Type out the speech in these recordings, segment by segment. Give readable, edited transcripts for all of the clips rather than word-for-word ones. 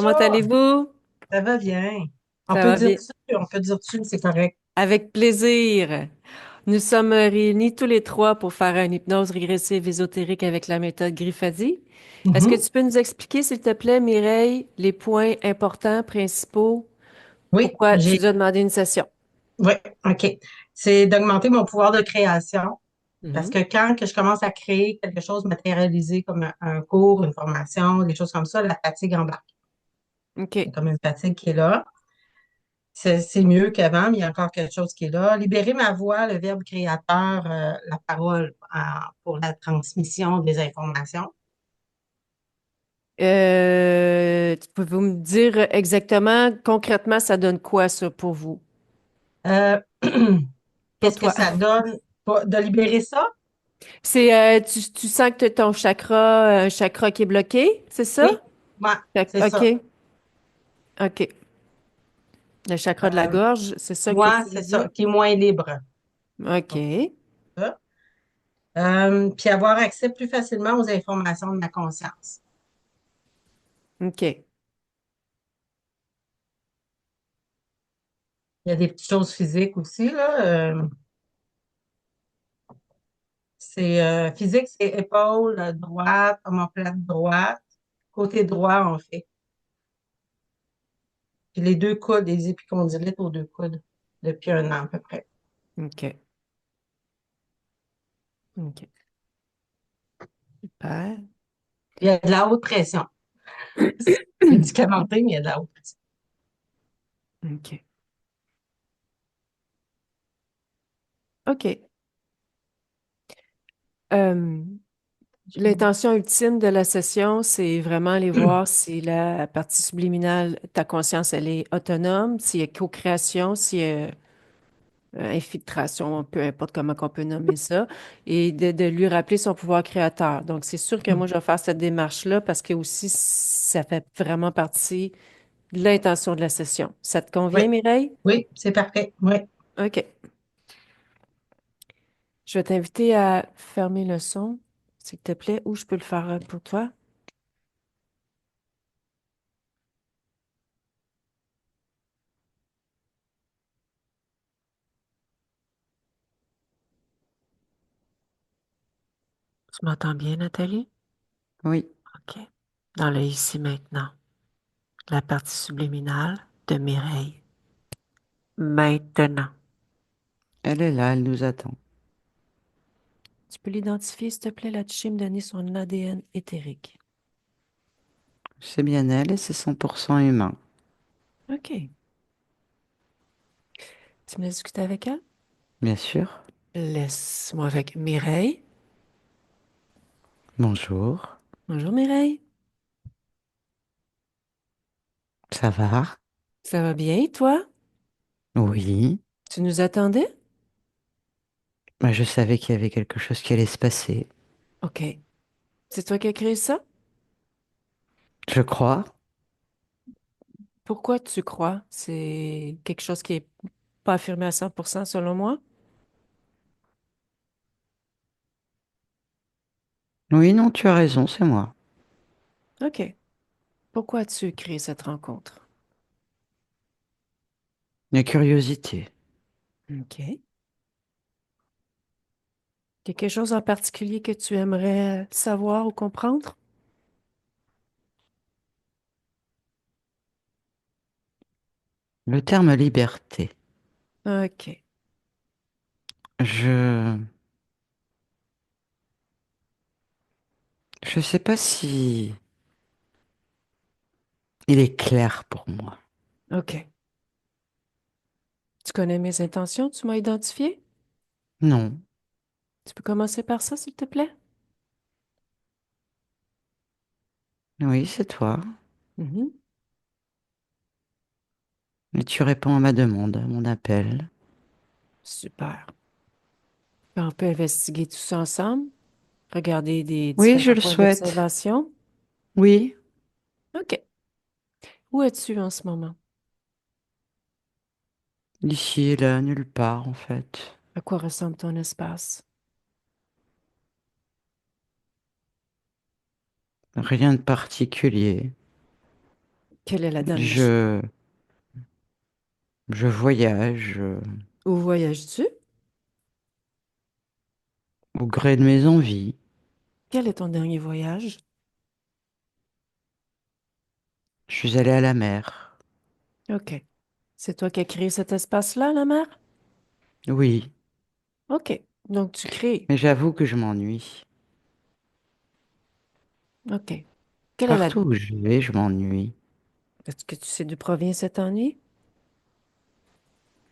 comment Bonjour, allez-vous? ça va bien. On Ça peut va dire bien. tu, on peut dire tu, c'est correct. Avec plaisir. Nous sommes réunis tous les trois pour faire une hypnose régressive ésotérique avec la méthode Griffadi. Est-ce que Mhm. tu peux nous expliquer, s'il te plaît, Mireille, les points importants, principaux, Oui, pourquoi tu nous as demandé une session? oui, OK. C'est d'augmenter mon pouvoir de création parce Mhm. que quand que je commence à créer quelque chose matérialisé comme un cours, une formation, des choses comme ça, la fatigue embarque. Il y a OK. comme une fatigue qui est là. C'est mieux qu'avant, mais il y a encore quelque chose qui est là. Libérer ma voix, le verbe créateur, la parole pour la transmission des informations. Pouvez-vous me dire exactement, concrètement, ça donne quoi, ça, pour vous? Euh, Pour Qu'est-ce que toi? ça donne? De libérer ça? Tu sens que ton chakra, un chakra qui est bloqué, c'est ça? Oui, ouais, c'est OK. ça. OK. Le chakra de la Euh, gorge, c'est ça que ouais, tu veux c'est dire? ça, qui est moins libre. Donc, OK. ça. Puis avoir accès plus facilement aux informations de ma conscience. OK. Il y a des petites choses physiques aussi, là. C'est physique, c'est épaule droite, omoplate droite, côté droit, on fait. Puis les deux coudes, les épicondylites aux deux coudes, depuis un an à peu près. OK. OK. Super. Il y a de la haute pression. C'est médicamenté, mais il y a de la haute pression. OK. OK. Euh, L'intention ultime de la session, c'est vraiment aller voir si la partie subliminale, ta conscience, elle est autonome, s'il y a co-création, s'il y a infiltration, peu importe comment on peut nommer ça, et de lui rappeler son pouvoir créateur. Donc, c'est sûr que moi, je vais faire cette démarche-là parce que aussi, ça fait vraiment partie de l'intention de la session. Ça te Oui, convient, Mireille? oui, c'est parfait. Oui. OK. Je vais t'inviter à fermer le son, s'il te plaît, ou je peux le faire pour toi. Tu m'entends bien, Nathalie? Oui, OK. Dans le ici maintenant, la partie subliminale de Mireille. Maintenant. elle est là, elle nous attend. Tu peux l'identifier, s'il te plaît, là, tu me donner son ADN éthérique. C'est bien elle et c'est 100% humain. OK. Tu me laisses discuter avec elle? Bien sûr. Laisse-moi avec Mireille. Bonjour, Bonjour Mireille. ça va? Ça va bien, toi? Oui, Tu nous attendais? bah, je savais qu'il y avait quelque chose qui allait se passer. OK. C'est toi qui as créé ça? Je crois. Pourquoi tu crois? C'est quelque chose qui est pas affirmé à 100% selon moi? Oui, non, tu as raison, c'est moi. OK. Pourquoi as-tu créé cette rencontre? La curiosité. OK. Quelque chose en particulier que tu aimerais savoir ou comprendre? Le terme liberté. OK. Je... Je sais pas si il est clair pour moi. OK. Tu connais mes intentions? Tu m'as identifié? Non. Tu peux commencer par ça, s'il te plaît? Oui, c'est toi. Mhm. Et tu réponds à ma demande, à mon appel. Super. Ben, on peut investiguer tout ça ensemble, regarder des Oui, je différents le points souhaite. d'observation. Oui, OK. Où es-tu en ce moment? ici et là, nulle part en fait. À quoi ressemble ton espace? Rien de particulier. Quelle est la dernière chose? Je, je voyage Où voyages-tu? au gré de mes envies. Quel est ton dernier voyage? Je suis allé à la mer. OK. C'est toi qui as créé cet espace-là, la mer? Oui, OK. Donc, tu crées. mais j'avoue que je m'ennuie. OK. Quelle est la... Partout où je vais, je m'ennuie. Est-ce que tu sais d'où provient cet ennui?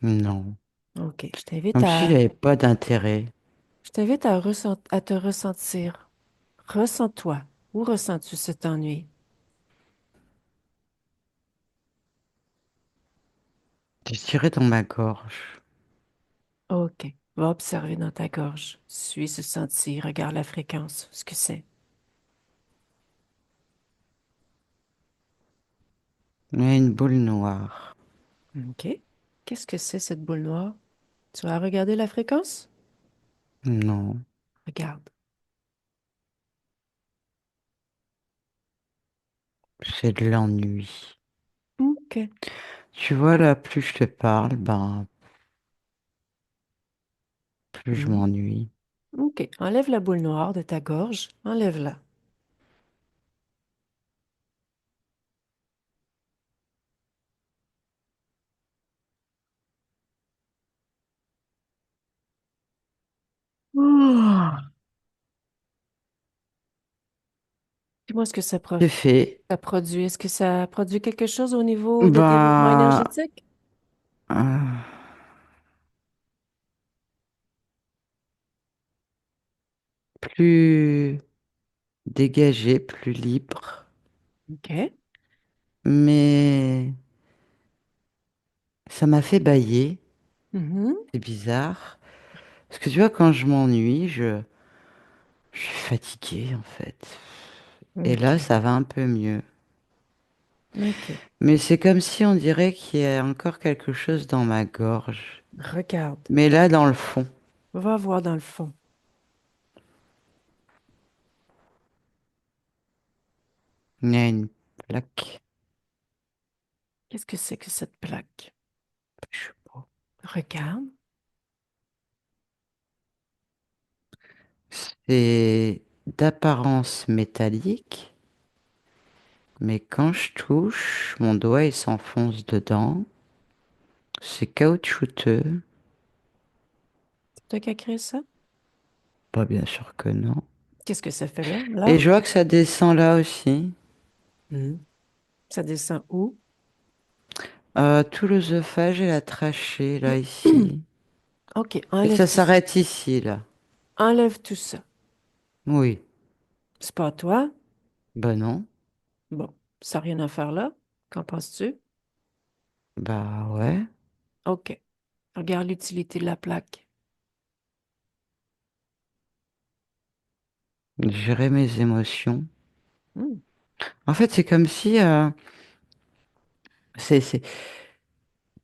Non. OK. Comme si j'avais pas d'intérêt. Je t'invite à te ressentir. Ressens-toi. Où ressens-tu cet ennui? Je dirais dans ma gorge. OK. Va observer dans ta gorge. Suis ce senti. Regarde la fréquence. Ce que c'est. Il y a une boule noire. OK. Qu'est-ce que c'est cette boule noire? Tu vas regarder la fréquence? Non, Regarde. c'est de l'ennui. OK. Tu vois, là, plus je te parle, ben, plus je Mhm. m'ennuie. OK. Enlève la boule noire de ta gorge. Enlève-la. Oh. Dis-moi ce que C'est fait. ça produit. Est-ce que ça produit quelque chose au niveau de développement Bah, énergétique? euh, plus dégagé, plus libre. OK. Mais ça m'a fait bâiller. Mhm. C'est bizarre. Parce que tu vois, quand je m'ennuie, je suis fatiguée, en fait. Et là, OK. ça va un peu mieux. OK. Mais c'est comme si on dirait qu'il y a encore quelque chose dans ma gorge. Regarde. Mais là, dans le fond, Va voir dans le fond. il y a une plaque. Qu'est-ce que c'est que cette plaque? Je sais pas. Regarde. C'est d'apparence métallique, mais quand je touche, mon doigt il s'enfonce dedans. C'est caoutchouteux. C'est toi qui as créé ça? Pas bien sûr que non. Qu'est-ce que ça fait là? Et Là? je vois que ça descend là aussi. Mhm. Ça descend où? Tout l'œsophage et la trachée là ici. OK. Et ça s'arrête ici là. Enlève tout ça. Oui. C'est pas toi? Bah non. Bon. Ça n'a rien à faire là. Qu'en penses-tu? Bah ouais. OK. Regarde l'utilité de la plaque. Gérer mes émotions. Hmm. En fait, c'est comme si c'est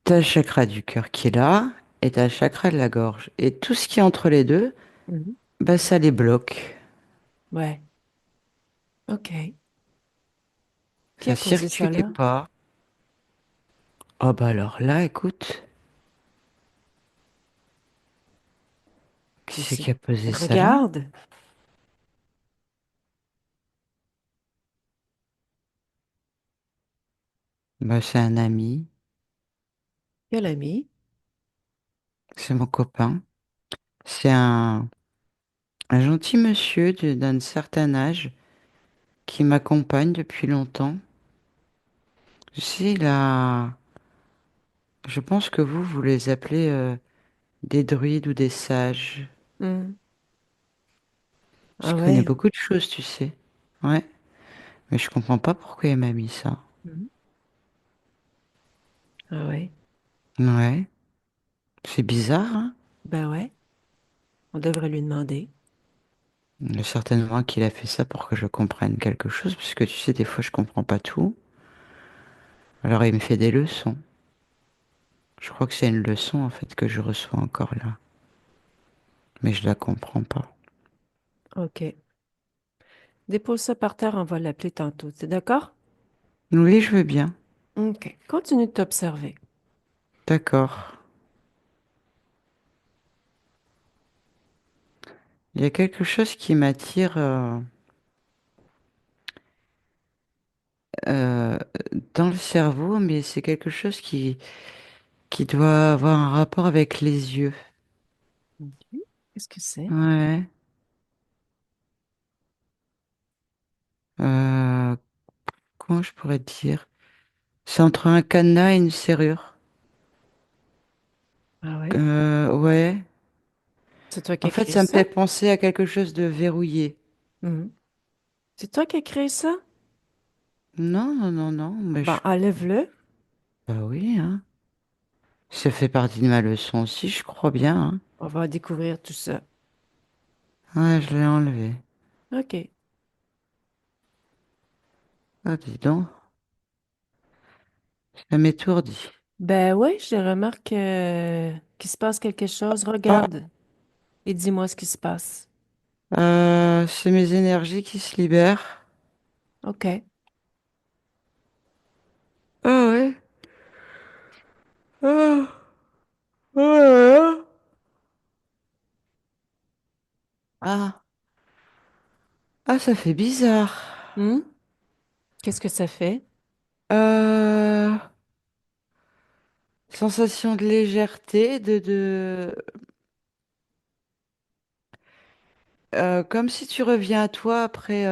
t'as le chakra du cœur qui est là et t'as le chakra de la gorge. Et tout ce qui est entre les deux, Mhm. bah ça les bloque. Ouais. OK. Qui Ça a causé ça circule là? pas. Oh bah alors là, écoute, qui Qui c'est c'est? qui a posé ça là? Regarde. Bah c'est un ami, Quel ami? c'est mon copain. C'est un gentil monsieur d'un certain âge qui m'accompagne depuis longtemps. Tu sais, je pense que vous les appelez des druides ou des sages. Hmm. Parce Ah qu'il connaît ouais. beaucoup de choses, tu sais. Ouais, mais je comprends pas pourquoi il m'a mis ça. Mhm. Ah ouais. Ouais, c'est bizarre, hein? Ben ouais. On devrait lui demander. Certainement qu'il a fait ça pour que je comprenne quelque chose, parce que tu sais, des fois, je comprends pas tout. Alors, il me fait des leçons. Je crois que c'est une leçon, en fait, que je reçois encore là. Mais je la comprends pas. OK. Dépose ça par terre, on va l'appeler tantôt. C'est d'accord? Oui, je veux bien. OK. Continue de t'observer. D'accord. Il y a quelque chose qui m'attire euh, dans le cerveau, mais c'est quelque chose qui doit avoir un rapport avec les yeux. OK. Qu'est-ce que c'est? Ouais. Euh, comment je pourrais te dire? C'est entre un cadenas et une serrure. Ah ouais? Ouais. C'est toi qui En as fait, créé ça me ça? fait penser à quelque chose de verrouillé. Mhm. C'est toi qui as créé ça? Non, non, non, non, mais Ben, enlève-le. bah oui, hein. Ça fait partie de ma leçon aussi, je crois bien, hein. On va découvrir tout ça. Ouais, je l'ai enlevé. OK. Ah, dis donc, ça m'étourdit. Ben oui, je remarque qu'il se passe quelque chose. Ah, Regarde et dis-moi ce qui se passe. c'est mes énergies qui se libèrent. OK. Ah ouais. Ah, ah, ah. Ah, ça fait bizarre. Hmm? Qu'est-ce que ça fait? Euh, sensation de légèreté, comme si tu reviens à toi après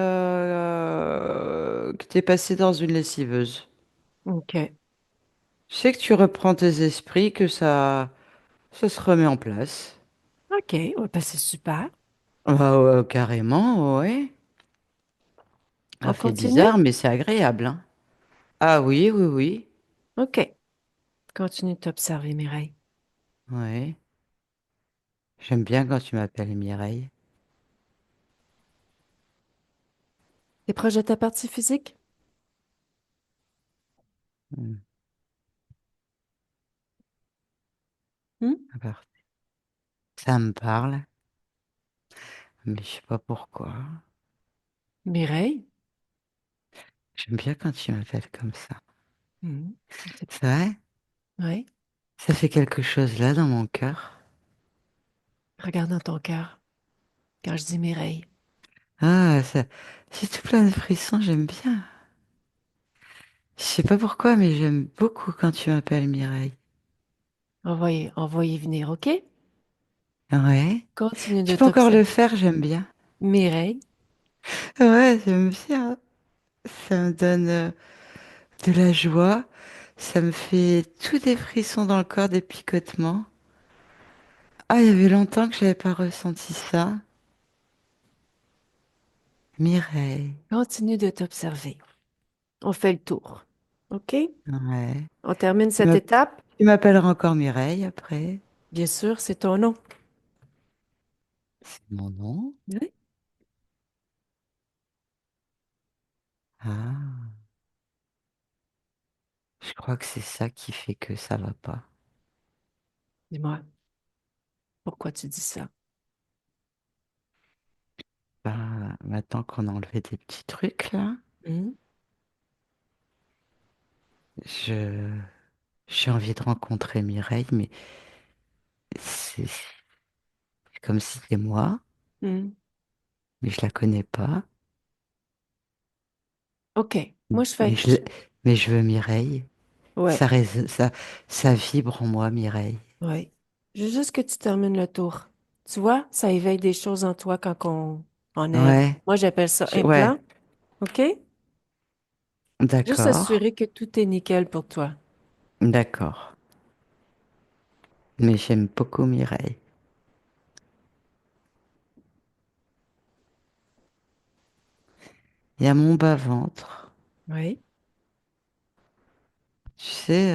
que t'es passé dans une lessiveuse. OK. Je sais que tu reprends tes esprits, que ça se remet en place. OK. Ouais, ben, c'est super. Ah ouais, carrément, ouais. Ça On fait continue? bizarre, mais c'est agréable, hein. Ah oui, oui, oui. OK. Continue de t'observer, Mireille. Ouais. J'aime bien quand tu m'appelles Mireille. T'es proche de ta partie physique? Hmm. Hmm? Ah bah, ça me parle, mais je sais pas pourquoi. Mireille? J'aime bien quand tu m'appelles comme ça. Hmm. C'est- C'est vrai? Ouais. Ça fait quelque chose là dans mon cœur. Regarde dans ton cœur quand je dis Mireille. Ah, ça, j'ai tout plein de frissons, j'aime bien. Je sais pas pourquoi, mais j'aime beaucoup quand tu m'appelles Mireille. On va y venir, OK? Ouais. Continue de Tu peux encore le t'observer. faire, j'aime bien. Mireille. Ouais, j'aime bien. Ça me donne de la joie. Ça me fait tout des frissons dans le corps, des picotements. Ah, il y avait longtemps que j'avais pas ressenti ça. Mireille. Continue de t'observer. On fait le tour. OK? Ouais. On termine Tu cette m'app- étape. tu m'appelleras encore Mireille après. Bien sûr, c'est ton nom. C'est mon nom. Oui. Ah, je crois que c'est ça qui fait que ça va pas. Dis-moi, pourquoi tu dis ça? Bah, maintenant qu'on a enlevé des petits trucs là, Hmm? je j'ai envie de rencontrer Mireille, mais c'est comme si c'était moi, Hmm. mais je la connais pas. OK. Moi, Mais mais je veux Mireille. Ouais, Ça vibre en moi, Mireille. ouais. Je veux juste que tu termines le tour. Tu vois, ça éveille des choses en toi quand on enlève. Ouais, Moi, j'appelle ça un ouais, plan. OK? Juste d'accord, assurer que tout est nickel pour toi. d'accord. Mais j'aime beaucoup Mireille. Il y a mon bas-ventre. Oui. Tu sais,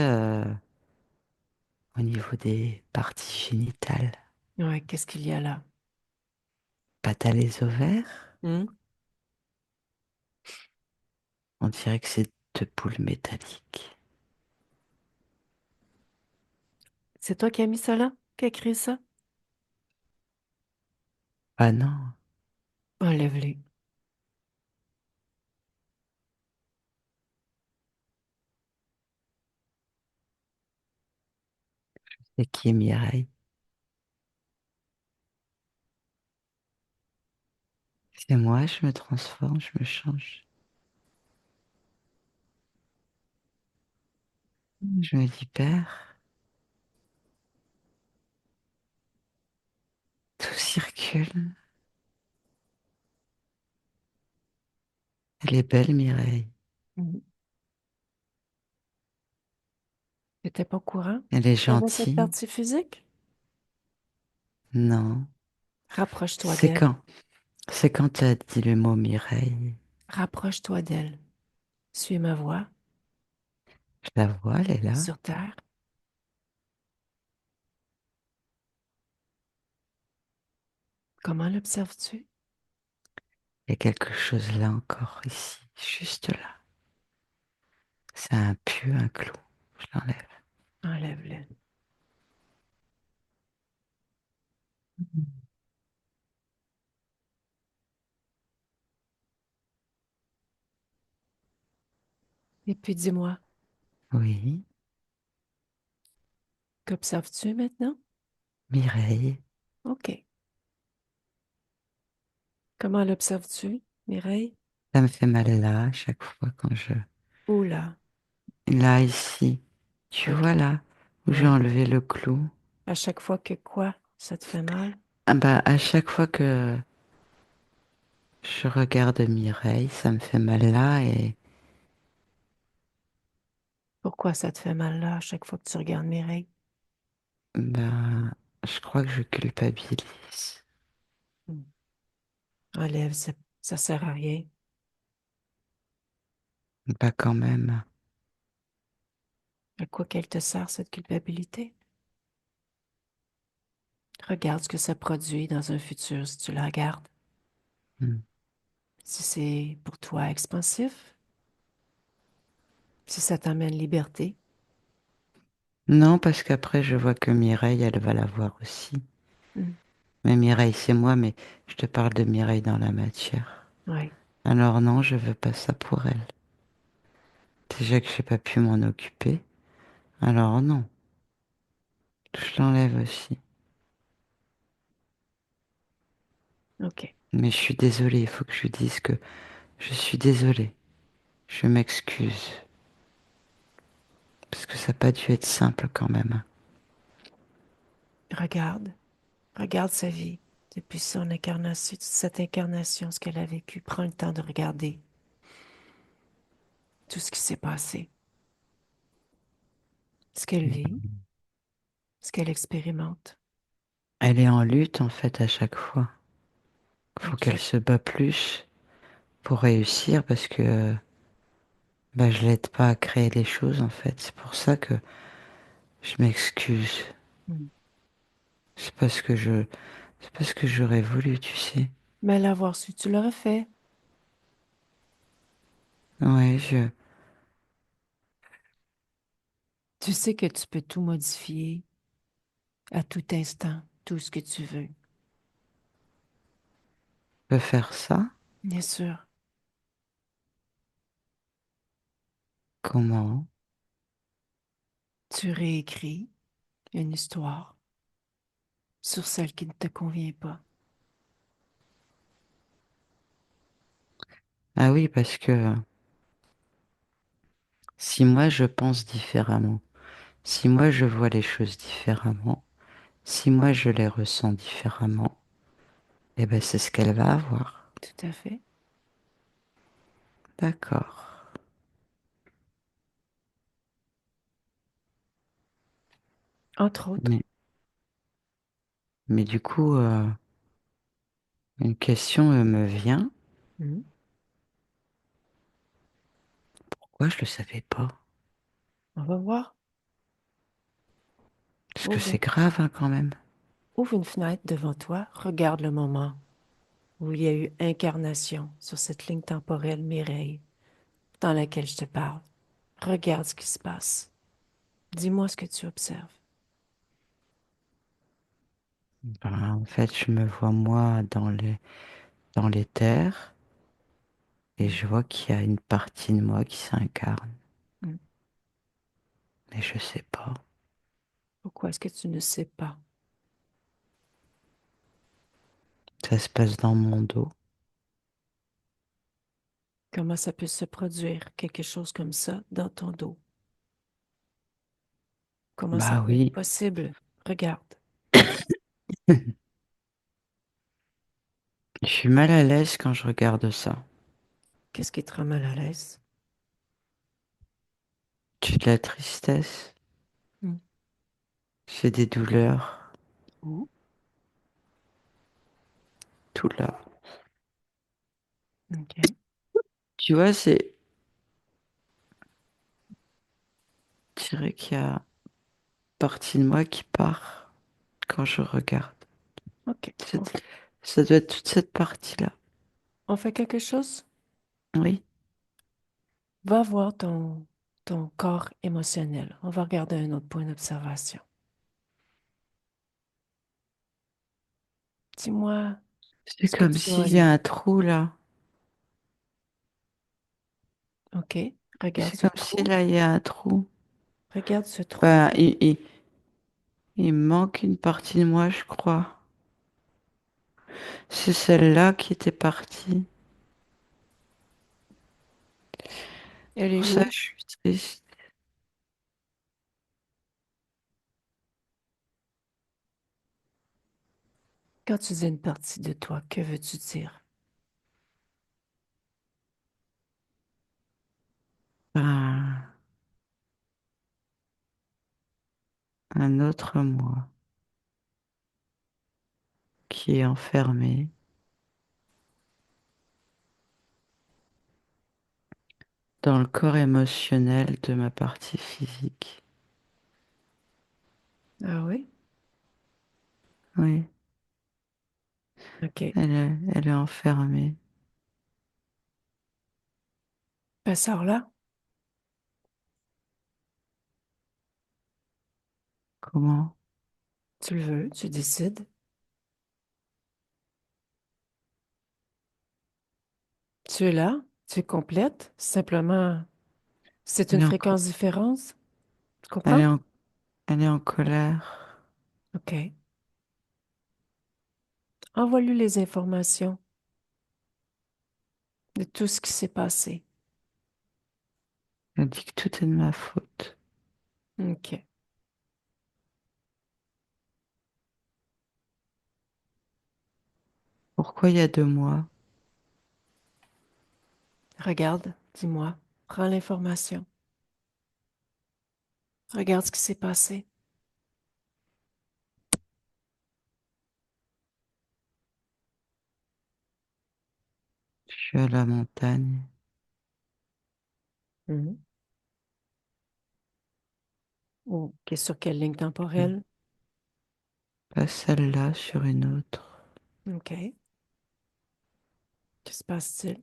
au niveau des parties génitales, Ouais, qu'est-ce qu'il y a là? pas t'as les ovaires? Hmm? On dirait que c'est deux boules métalliques. C'est toi qui as mis ça là? Qui a créé ça? Ah non, Enlève-les. C'est qui est Mireille? C'est moi, je me transforme, je me change. Je me libère. Tout circule. Elle est belle, Mireille. Mhm. T'étais pas au courant? Elle est Tu avais cette gentille. partie physique? Non. Rapproche-toi C'est d'elle. quand? C'est quand tu as dit le mot Mireille. Rapproche-toi d'elle. Suis ma voix Je la vois, elle est là. sur terre. Comment l'observes-tu? Il y a quelque chose là encore, ici, juste là. C'est un pu, un clou. Je l'enlève. Enlève-le. Et puis dis-moi, Oui, qu'observes-tu maintenant? Mireille. OK. Comment l'observes-tu, Mireille? Ça me fait mal là à chaque fois quand je... Oula. Là, ici. Tu vois OK. là, où j'ai Oui. enlevé le clou. À chaque fois que quoi? Ça te fait mal? Ah bah, à chaque fois que je regarde Mireille, ça me fait mal là et Pourquoi ça te fait mal là à chaque fois que tu regardes Mireille? bah, je crois que je culpabilise. Hmm. Enlève, ça sert à rien. Pas quand même. À quoi qu'elle te sert, cette culpabilité? Regarde ce que ça produit dans un futur si tu la regardes. Hmm. Si c'est pour toi expansif, si ça t'amène liberté. Non, parce qu'après, je vois que Mireille, elle va la voir aussi. Hmm. Mais Mireille, c'est moi, mais je te parle de Mireille dans la matière. Oui, Alors non, je veux pas ça pour elle. Déjà que j'ai pas pu m'en occuper. Alors non, je l'enlève aussi. OK. Mais je suis désolée, il faut que je lui dise que je suis désolée. Je m'excuse. Parce que ça n'a pas dû être simple quand même. Regarde, regarde sa vie depuis son incarnation, cette incarnation, ce qu'elle a vécu. Prends le temps de regarder tout ce qui s'est passé, ce qu'elle vit, ce qu'elle expérimente. Elle est en lutte en fait à chaque fois. Il faut qu'elle OK. se bat plus pour réussir parce que bah, je l'aide pas à créer les choses en fait. C'est pour ça que je m'excuse. Hmm. C'est parce que c'est parce que j'aurais voulu, tu sais. Mais l'avoir su, tu l'aurais fait. Ouais, Tu sais que tu peux tout modifier à tout instant, tout ce que tu veux. peux faire ça. Bien sûr, Comment? tu réécris une histoire sur celle qui ne te convient pas. Ah oui, parce que si moi je pense différemment, si moi je vois les choses différemment, si moi je les ressens différemment, eh ben c'est ce qu'elle va avoir. Tout à fait. D'accord. Entre autres. Mais, mais du coup, une question me vient. Hmm. Pourquoi je le savais pas? On va voir. Parce que Ouvre, c'est grave hein, quand même. ouvre une fenêtre devant toi, regarde le moment où il y a eu incarnation sur cette ligne temporelle Mireille dans laquelle je te parle. Regarde ce qui se passe. Dis-moi ce que tu observes. Ben, en fait, je me vois moi dans les terres et Hmm. je vois qu'il y a une partie de moi qui s'incarne. Hmm. Mais je sais pas. Pourquoi Pourquoi est-ce que tu ne sais pas? Ça se passe dans mon dos. Comment ça peut se produire, quelque chose comme ça, dans ton dos? Comment ça Bah peut être oui. possible? Regarde. Je suis mal à l'aise quand je regarde ça. Qu'est-ce qui te rend mal à l'aise? J'ai de la tristesse, Hmm. j'ai des douleurs, Où? tout là. OK. Tu vois, c'est, je dirais qu'il y a une partie de moi qui part quand je regarde. OK. Ça doit être toute cette partie-là. On fait quelque chose? Oui. Va voir ton corps émotionnel. On va regarder un autre point d'observation. Dis-moi C'est ce que comme tu s'il y a voyais. un trou là. OK. Regarde C'est ce comme si trou. là, il y a un trou. Regarde ce trou. Ben, il me manque une partie de moi, je crois. C'est celle-là qui était partie. Elle Pour est ça, où? je suis triste. Quand tu dis une partie de toi, que veux-tu dire? Ben, un autre moi qui est enfermé dans le corps émotionnel de ma partie physique. Ah oui? Oui, OK. elle est enfermée. Ben, sors là. Comment? Tu le veux, tu décides. Tu es là, tu es complète. Simplement, c'est une Elle est en, fréquence différente. Tu elle comprends? est en, elle est en colère. OK. Envoie-lui les informations de tout ce qui s'est passé. Elle dit que tout est de ma faute. OK. Pourquoi il y a 2 mois? Regarde, dis-moi. Prends l'information. Regarde ce qui s'est passé. Je suis à la montagne. Mhm. OK. Sur quelle ligne temporelle? Pas celle-là, sur une autre. OK. Que se passe-t-il?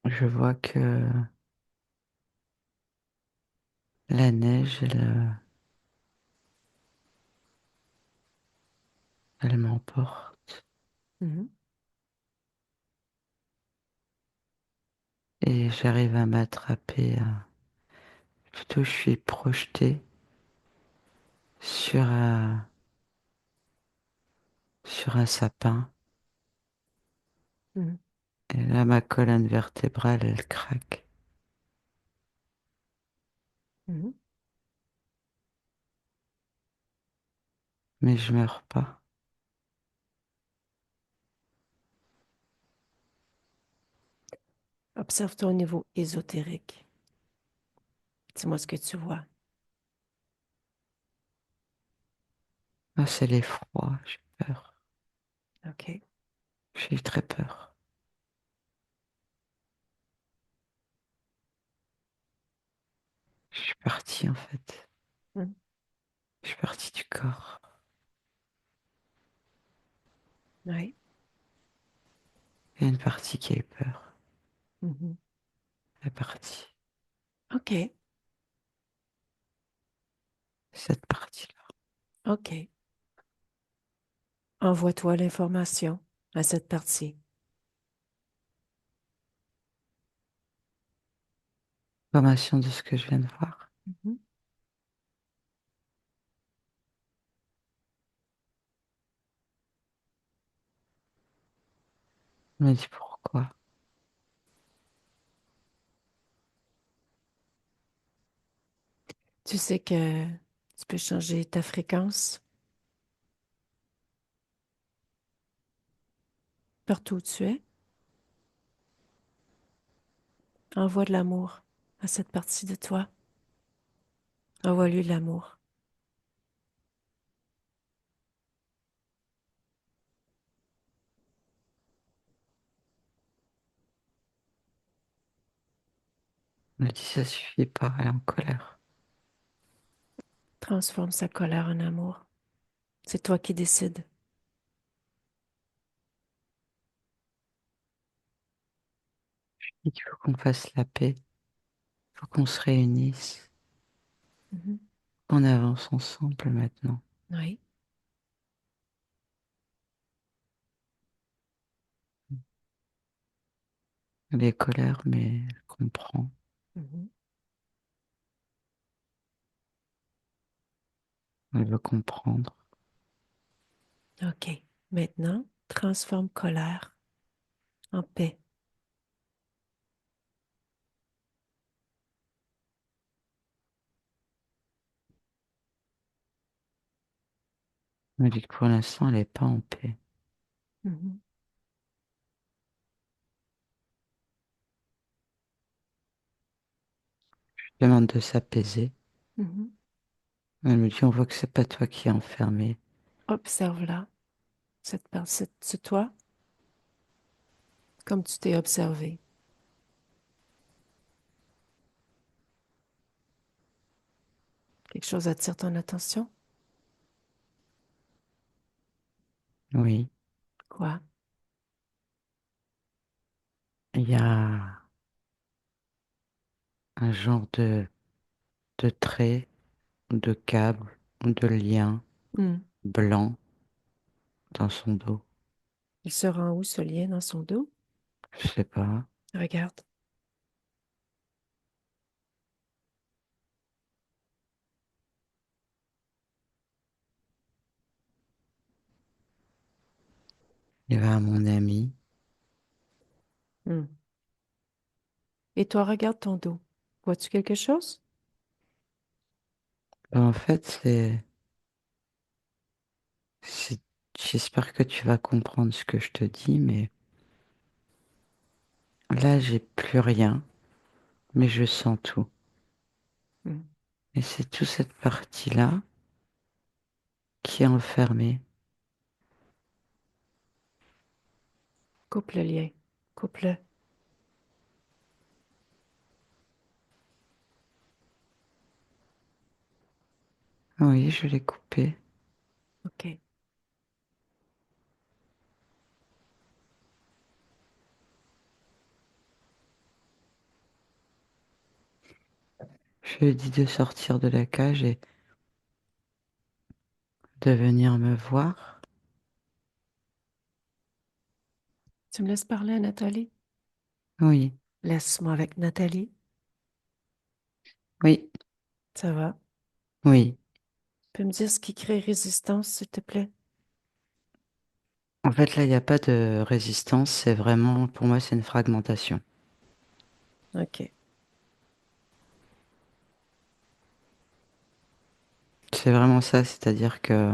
Je vois que la neige, elle m'emporte. Mhm. Et j'arrive à m'attraper. Plutôt, je suis projeté sur un sapin. Mhm. Et là, ma colonne vertébrale, elle craque. Mhm. Mais je meurs pas. Observe-toi au niveau ésotérique. Dis-moi ce que tu vois. Ah, c'est l'effroi, j'ai peur. OK. J'ai très peur. Je suis partie, en fait. Mhm. Je suis partie du corps. Oui. Il y a une partie qui a eu peur. Mhm. Elle est partie. OK. Cette partie-là. OK. Envoie-toi l'information à cette partie. Information de ce que je viens de voir. Mhm. Elle m'a dit pourquoi. Tu sais que tu peux changer ta fréquence partout où tu es. Envoie de l'amour à cette partie de toi. Envoie-lui de l'amour. Elle m'a dit ça suffit pas, elle est en colère. Transforme sa colère en amour. C'est toi qui décides. Il faut qu'on fasse la paix, il faut qu'on se réunisse, Mhm. qu'on avance ensemble maintenant. Oui. Elle est colère, mais elle comprend, Mhm. elle veut comprendre. OK. Maintenant, transforme colère en paix. Elle me dit que pour l'instant, elle n'est pas en paix. Mhm. Je demande de s'apaiser. Mhm. Elle me dit, on voit que c'est pas toi qui es enfermé. Observe-la. C'est toi comme tu t'es observé. Quelque chose attire ton attention? Oui, Quoi? il y a un genre de trait, de câble, de lien Hmm. blanc dans son dos. Il se rend où ce lien dans son dos? Je sais pas. Regarde. Il va à mon ami. Hmm. Et toi, regarde ton dos. Vois-tu quelque chose? En fait, c'est, j'espère que tu vas comprendre ce que je te dis, mais là, j'ai plus rien, mais je sens tout. Hmm. Et c'est toute cette partie-là qui est enfermée. Coupe le lien. Coupe-le. Oui, je l'ai coupée. OK. Je lui ai dit de sortir de la cage et de venir me voir. Tu me laisses parler à Nathalie? Oui, Laisse-moi avec Nathalie. oui, Ça va? oui. Tu peux me dire ce qui crée résistance, s'il te plaît? En fait, là, il n'y a pas de résistance. C'est vraiment, pour moi, c'est une fragmentation. OK. C'est vraiment ça, c'est-à-dire que...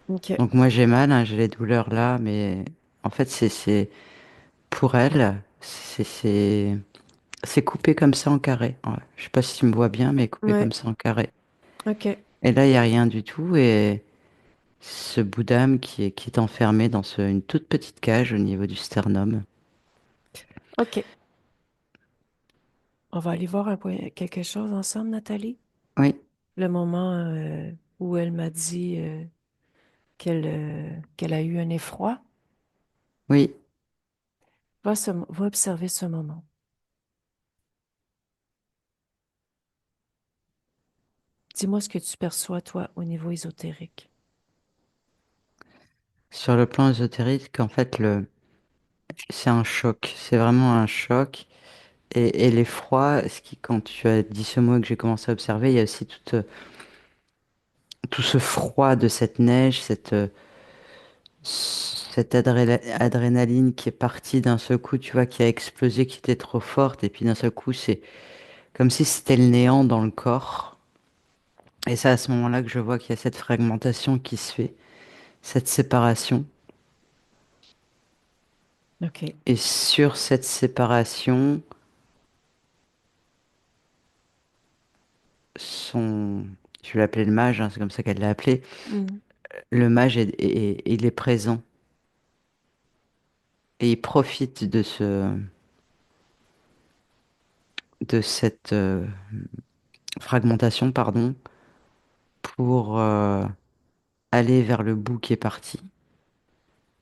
OK. Donc moi, j'ai mal, hein, j'ai les douleurs là, mais en fait, pour elle, c'est coupé comme ça en carré. Ouais, je sais pas si tu me vois bien, mais coupé Ouais. comme ça en carré. OK. Et là, il n'y a rien du tout. Et ce bout d'âme qui est enfermé dans une toute petite cage au niveau du sternum. OK. On va aller voir quelque chose ensemble, Nathalie. Oui, Le moment où elle m'a dit qu'elle a eu un effroi. oui. Va observer ce moment. Dis-moi ce que tu perçois, toi, au niveau ésotérique. Sur le plan ésotérique, en fait, c'est un choc. C'est vraiment un choc. Et l'effroi, quand tu as dit ce mot que j'ai commencé à observer, il y a aussi tout ce froid de cette neige, cette adrénaline qui est partie d'un seul coup, tu vois, qui a explosé, qui était trop forte, et puis d'un seul coup, c'est comme si c'était le néant dans le corps. Et c'est à ce moment-là que je vois qu'il y a cette fragmentation qui se fait, cette séparation. OK. Et sur cette séparation, son, je vais l'appeler le mage, hein, c'est comme ça qu'elle l'a appelé, Mhm. le mage il est présent. Et il profite de cette fragmentation, pardon, pour aller vers le bout qui est parti.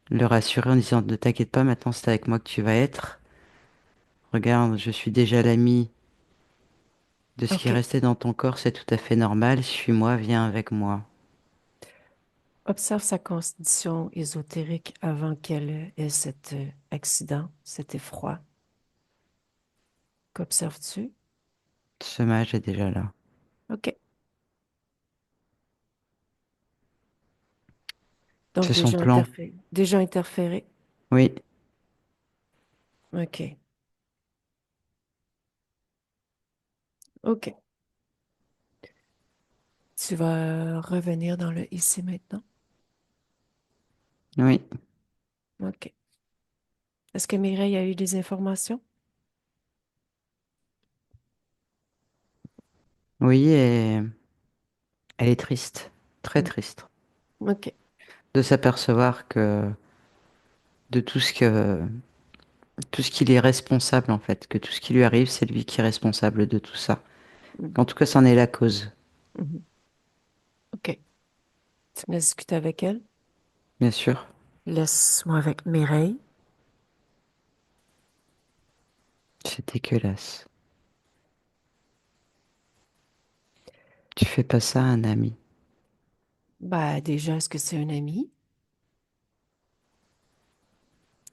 Le rassurer en disant ne t'inquiète pas, maintenant c'est avec moi que tu vas être. Regarde, je suis déjà l'ami de ce qui est OK. resté dans ton corps, c'est tout à fait normal. Suis-moi, viens avec moi. Observe sa condition ésotérique avant qu'elle ait cet accident, cet effroi. Qu'observes-tu? Ce mage est déjà là. OK. Donc, C'est son plan. déjà interféré. Oui, OK. OK. Tu vas revenir dans le ici maintenant. oui, OK. Est-ce que Mireille a eu des informations? oui, et elle est triste, très Mm. triste, OK. de s'apercevoir que de tout ce qu'il est responsable en fait, que tout ce qui lui arrive, c'est lui qui est responsable de tout ça. Mm. En tout cas, c'en est la cause, Mhm. OK. Tu me laisses discuter avec elle? bien sûr. Laisse-moi avec Mireille. C'est dégueulasse. Tu fais pas ça à un ami. Bah, déjà, est-ce que c'est un ami?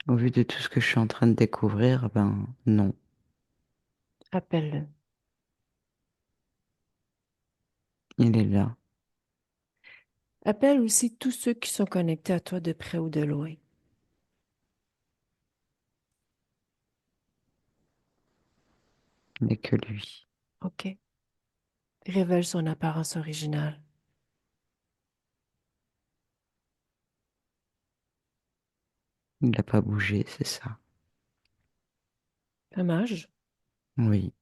Au vu de tout ce que je suis en train de découvrir, ben non, Appelle-le. il est là. Appelle aussi tous ceux qui sont connectés à toi de près ou de loin. Il n'est que lui. OK. Révèle son apparence originale. Il n'a pas bougé, c'est ça. Dommage. Oui,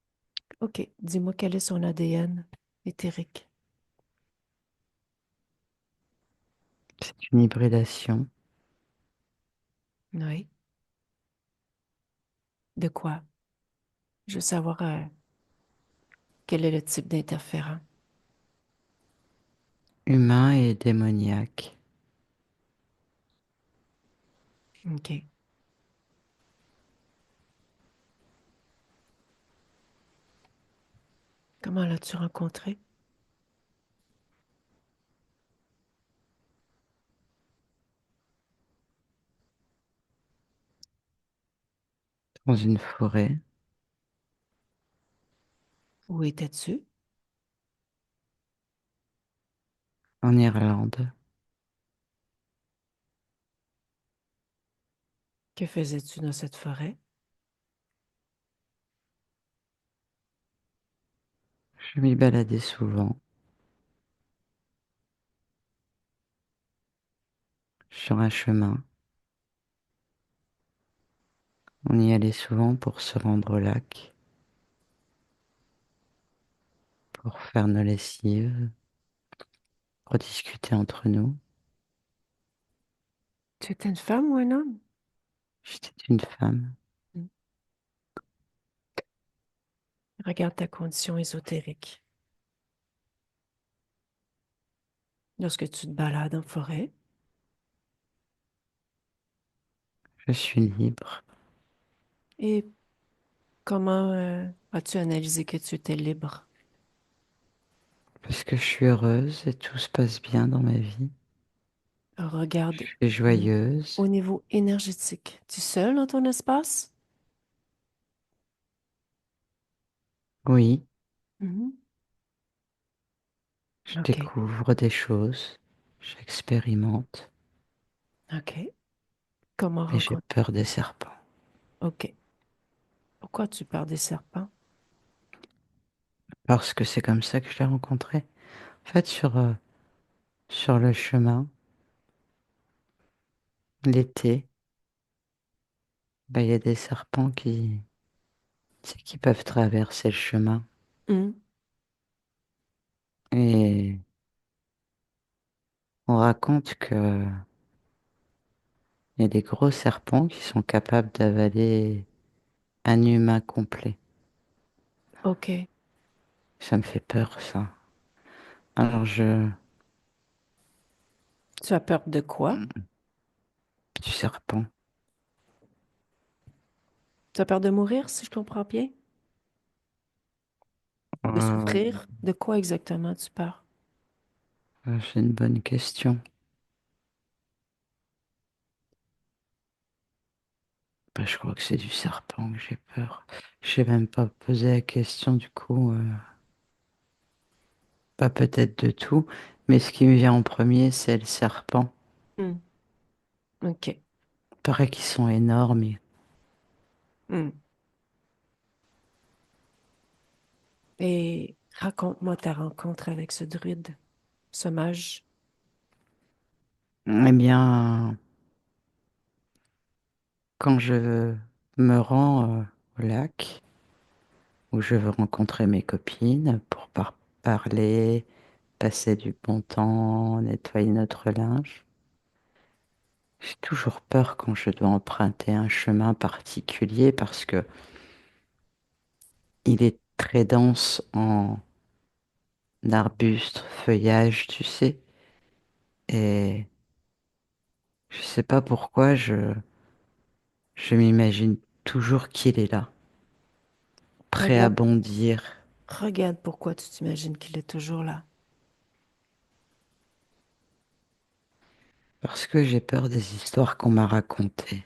OK. Dis-moi quel est son ADN éthérique. c'est une hybridation. Oui. De quoi? Je veux savoir quel est le type d'interférent. Humain et démoniaque. OK. Comment l'as-tu rencontré? Dans une forêt, Où étais-tu? en Irlande. Que faisais-tu dans cette forêt? Je m'y baladais souvent, sur un chemin. On y allait souvent pour se rendre au lac, pour faire nos lessives, pour discuter entre nous. Tu étais une femme ou un homme? J'étais une femme. Hmm. Regarde ta condition ésotérique. Lorsque tu te balades en forêt, Je suis libre, et comment as-tu analysé que tu étais libre? parce que je suis heureuse et tout se passe bien dans ma vie. Je Regarde suis au, ni- joyeuse. au niveau énergétique. Tu es seul dans ton espace? Oui, Mhm. je OK. découvre des choses, j'expérimente. OK. Comment Mais j'ai rencontrer? peur des serpents. OK. Pourquoi tu parles des serpents? Parce que c'est comme ça que je l'ai rencontré. En fait, sur le chemin, l'été, bah, il y a des serpents tu sais, qui peuvent traverser le chemin. Hmm. Et on raconte que il y a des gros serpents qui sont capables d'avaler un humain complet. OK. Ça me fait peur, ça. Alors Tu as peur de quoi? du serpent. Tu as peur de mourir, si je comprends bien? De Euh, souffrir? De quoi exactement tu pars? c'est une bonne question. Bah, je crois que c'est du serpent que j'ai peur. Je sais même pas poser la question du coup. Pas peut-être de tout, mais ce qui me vient en premier, c'est le serpent. Hmm. OK. Il paraît qu'ils sont énormes. Hmm. Et raconte-moi ta rencontre avec ce druide, ce mage. Eh bien, quand je me rends au lac, où je veux rencontrer mes copines pour parler, passer du bon temps, nettoyer notre linge, j'ai toujours peur quand je dois emprunter un chemin particulier parce que il est très dense en arbustes, feuillage, tu sais, et je sais pas pourquoi je m'imagine toujours qu'il est là, prêt à Regarde, bondir, regarde pourquoi tu t'imagines qu'il est toujours là. parce que j'ai peur des histoires qu'on m'a racontées.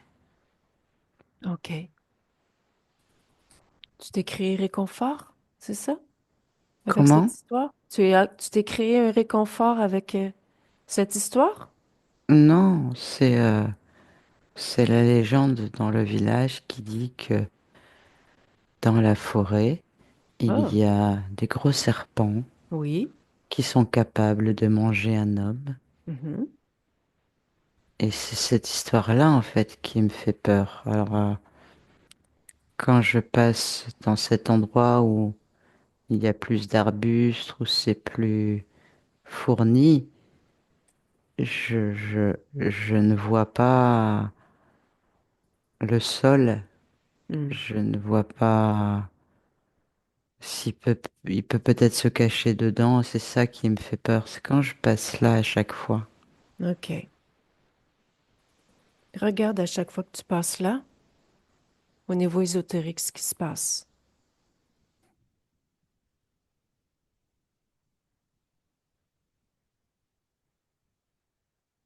OK. Tu t'es créé réconfort, c'est ça? Avec cette Comment? histoire? Tu t'es créé un réconfort avec cette histoire? Non, c'est la légende dans le village qui dit que dans la forêt, il Ah, y a des gros serpents oui. qui sont capables de manger un homme. Mhm. Et c'est cette histoire-là, en fait, qui me fait peur. Alors, quand je passe dans cet endroit où il y a plus d'arbustes, où c'est plus fourni, je ne vois pas le sol, Hmm. je ne vois pas il peut peut-être se cacher dedans, c'est ça qui me fait peur, c'est quand je passe là à chaque fois. OK. Regarde à chaque fois que tu passes là, au niveau ésotérique, ce qui se passe.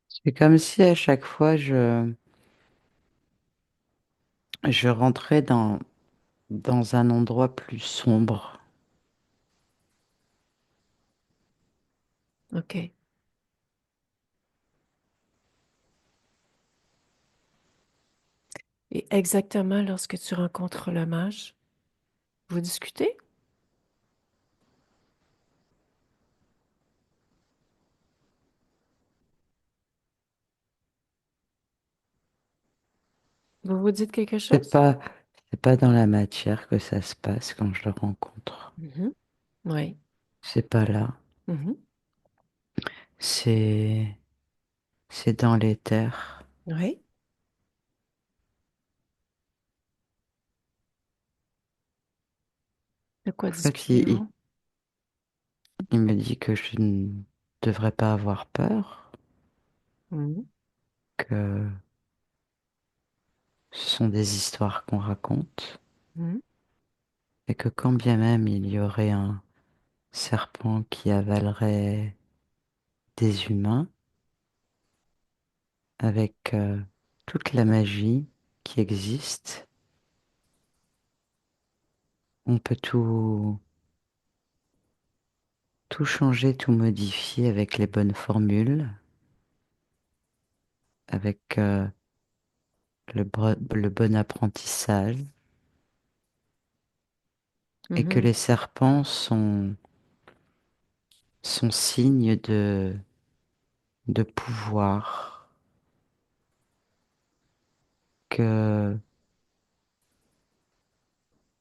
C'est comme si à chaque fois je rentrais dans un endroit plus sombre. OK. Et exactement lorsque tu rencontres le mage, vous discutez? Vous vous dites quelque C'est chose? pas, c'est pas dans la matière que ça se passe quand je le rencontre. Mhm. Oui. C'est pas là. Mhm. C'est, c'est dans l'éther. Oui. De quoi En fait, discutez-vous? il me dit que je ne devrais pas avoir peur, Mhm. que ce sont des histoires qu'on raconte, Mhm. et que quand bien même il y aurait un serpent qui avalerait des humains, avec toute la magie qui existe, on peut tout changer, tout modifier avec les bonnes formules, avec le bon apprentissage, et que Mhm. les serpents sont signes de pouvoir, que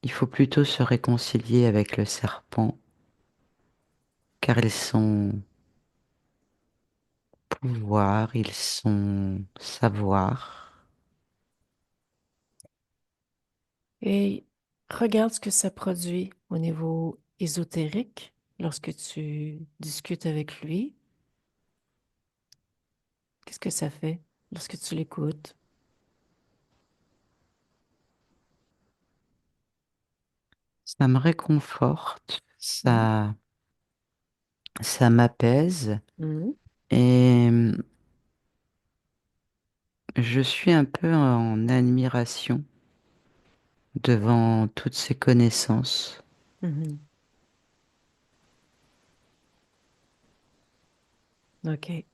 il faut plutôt se réconcilier avec le serpent, car ils sont pouvoir, ils sont savoir. Et regarde ce que ça produit au niveau ésotérique lorsque tu discutes avec lui. Qu'est-ce que ça fait lorsque tu l'écoutes? Ça me réconforte, Mhm. ça m'apaise, Mhm. et je suis un peu en admiration devant toutes ces connaissances. Mhm. OK.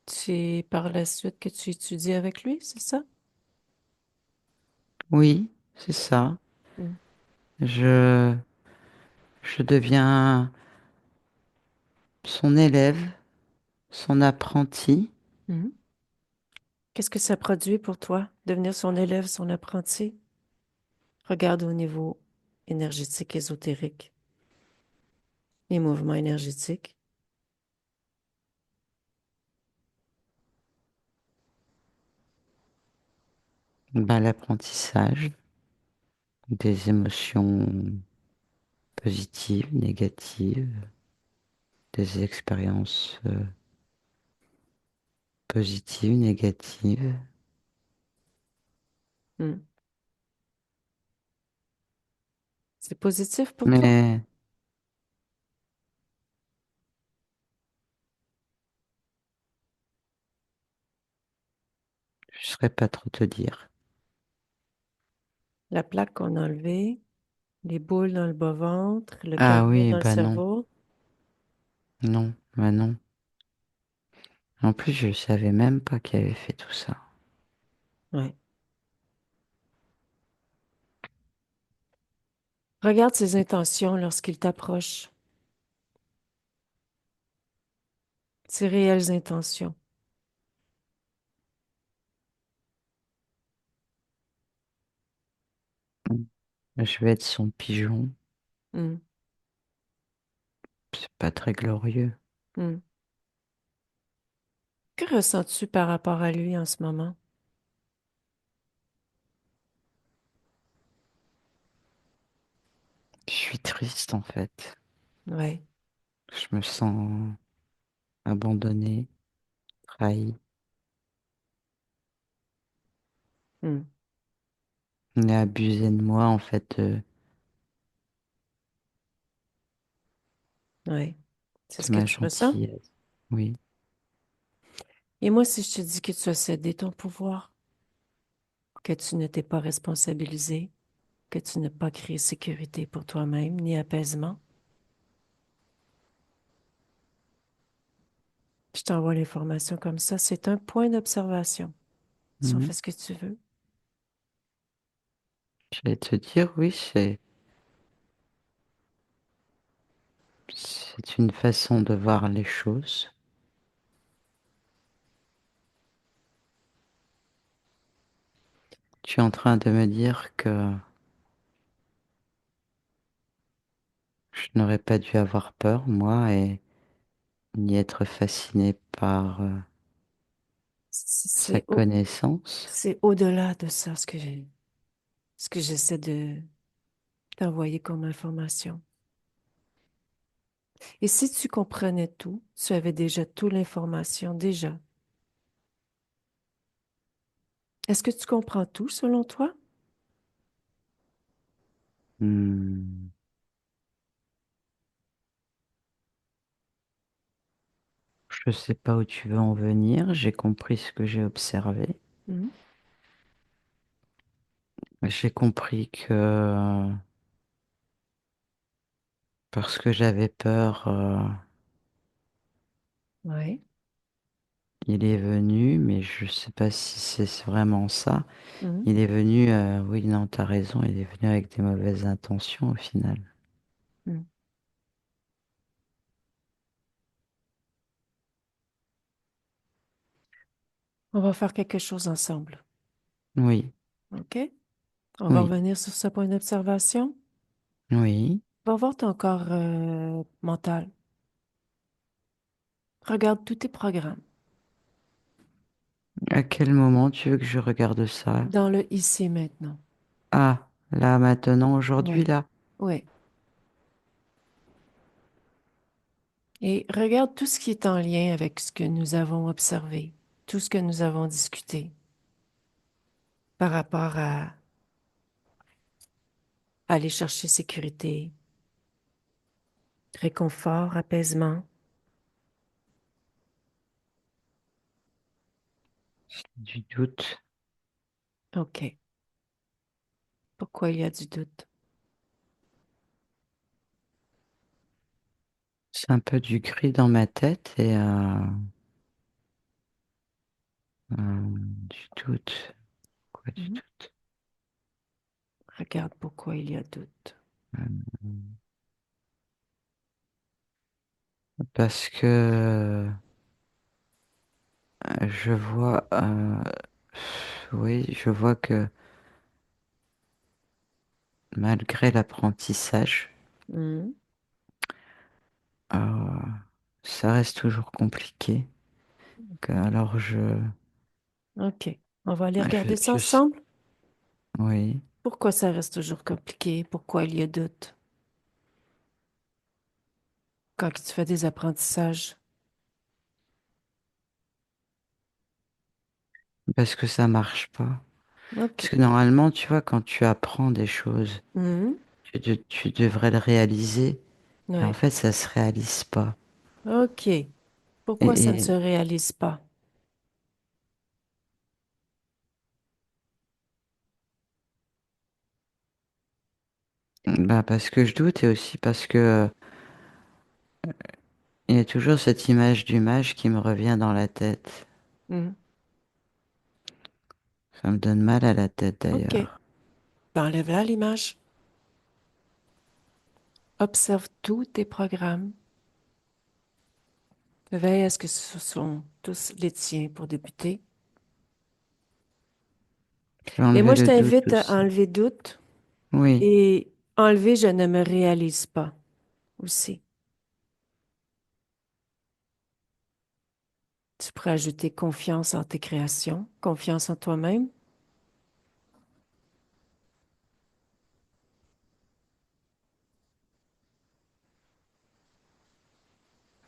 C'est par la suite que tu étudies avec lui, c'est ça? Oui, c'est ça. Mhm. Je, je deviens son élève, son apprenti. Mhm. Qu'est-ce que ça produit pour toi, devenir son élève, son apprenti? Regarde au niveau énergétique, ésotérique, les mouvements énergétiques. Ben, l'apprentissage des émotions positives, négatives, des expériences positives, négatives. Mhm. C'est positif pour toi? Mais je ne saurais pas trop te dire. La plaque qu'on a enlevée, les boules dans le bas-ventre, le Ah caillot oui, dans le bah non, cerveau. non, bah non. En plus, je savais même pas qu'il avait fait tout ça. Ouais. Regarde ses intentions lorsqu'il t'approche, ses réelles intentions. Je vais être son pigeon. Hmm, C'est pas très glorieux. hmm. Que ressens-tu par rapport à lui en ce moment? Je suis triste en fait. Ouais. Je me sens abandonné, trahi. Hmm, On a abusé de moi en fait, ouais. C'est de ce que ma tu ressens? gentillesse. Oui. Et moi, si je te dis que tu as cédé ton pouvoir, que tu ne t'es pas responsabilisé, que tu n'as pas créé sécurité pour toi-même, ni apaisement, je t'envoie l'information comme ça. C'est un point d'observation. Si on Mhm. fait ce que tu veux. J'allais te dire, oui, c'est une façon de voir les choses. Tu es en train de me dire que je n'aurais pas dû avoir peur, moi, et ni être fasciné par sa C'est au- connaissance. c'est au-delà de ça ce que j'essaie de t'envoyer comme information. Et si tu comprenais tout, tu avais déjà toute l'information déjà. Est-ce que tu comprends tout selon toi? Hmm. Je sais pas où tu veux en venir. J'ai compris ce que j'ai observé. Hmm? J'ai compris que parce que j'avais peur, Oui. il est venu, mais je sais pas si c'est vraiment ça. Mhm. Il est venu, oui, non, t'as raison, il est venu avec des mauvaises intentions au final. Mhm. On va faire quelque chose ensemble. Oui, OK? On va oui, revenir sur ce point d'observation. oui. Va voir ton corps mental. Regarde tous tes programmes À quel moment tu veux que je regarde ça? dans le ici et maintenant. Ah, là, maintenant, aujourd'hui, Oui, là. oui. Et regarde tout ce qui est en lien avec ce que nous avons observé, tout ce que nous avons discuté par rapport à aller chercher sécurité, réconfort, apaisement. Du doute. OK. Pourquoi il y a du doute? C'est un peu du gris dans ma tête et du doute. Quoi, du Mhm. doute? Regarde pourquoi il y a doute. Euh, Parce que je vois, oui, je vois que malgré l'apprentissage, Mhm. euh, ça reste toujours compliqué. Alors OK. On va aller je, regarder ça je, ensemble. oui, Pourquoi ça reste toujours compliqué? Pourquoi il y a doute quand tu fais des apprentissages? parce que ça marche pas. Parce OK. que normalement, tu vois, quand tu apprends des choses, Mhm. tu devrais le réaliser. Et en Oui. fait, ça se réalise pas. OK. Pourquoi ça ne se Et, réalise pas? bah, parce que je doute et aussi parce que il y a toujours cette image du mage qui me revient dans la tête. Mhm. Ça me donne mal à la tête OK. d'ailleurs. Ben, enlève-la l'image. Observe tous tes programmes. Veille à ce que ce sont tous les tiens pour débuter. Je vais Et enlever moi, je le doute t'invite à aussi. enlever doute Oui, et enlever je ne me réalise pas aussi. Tu pourrais ajouter confiance en tes créations, confiance en toi-même.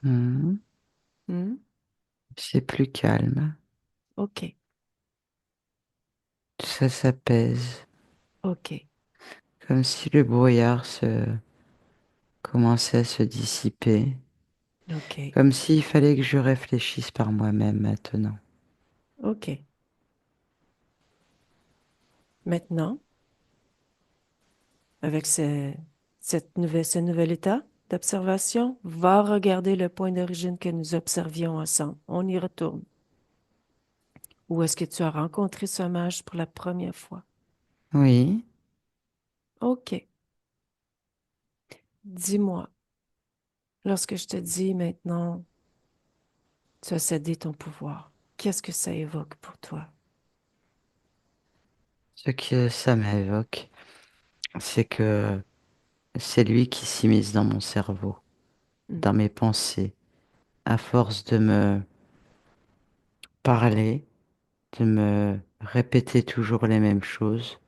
mhm. Hmm? C'est plus calme. OK. Ça s'apaise. OK. Comme si le brouillard se commençait à se dissiper. OK. Comme s'il fallait que je réfléchisse par moi-même maintenant. OK. Maintenant, avec ce nouvel état d'observation, va regarder le point d'origine que nous observions ensemble. On y retourne. Où est-ce que tu as rencontré ce mage pour la première fois? Oui, OK. Dis-moi, lorsque je te dis maintenant, tu as cédé ton pouvoir, qu'est-ce que ça évoque pour toi? ce que ça m'évoque, c'est que c'est lui qui s'immisce dans mon cerveau, Hmm. dans mes pensées, à force de me parler, de me répéter toujours les mêmes choses.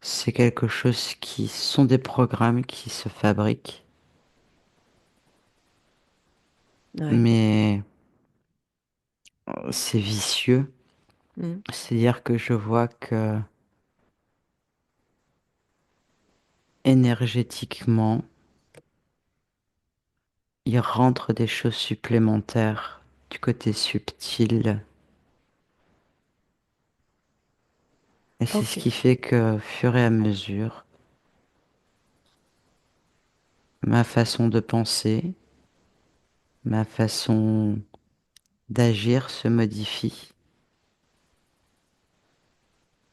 C'est quelque chose qui sont des programmes qui se fabriquent, Ouais. mais c'est vicieux. Hmm. C'est-à-dire que je vois que énergétiquement, il rentre des choses supplémentaires du côté subtil. Et c'est ce OK. qui fait que, au fur et à mesure, ma façon de penser, ma façon d'agir se modifie.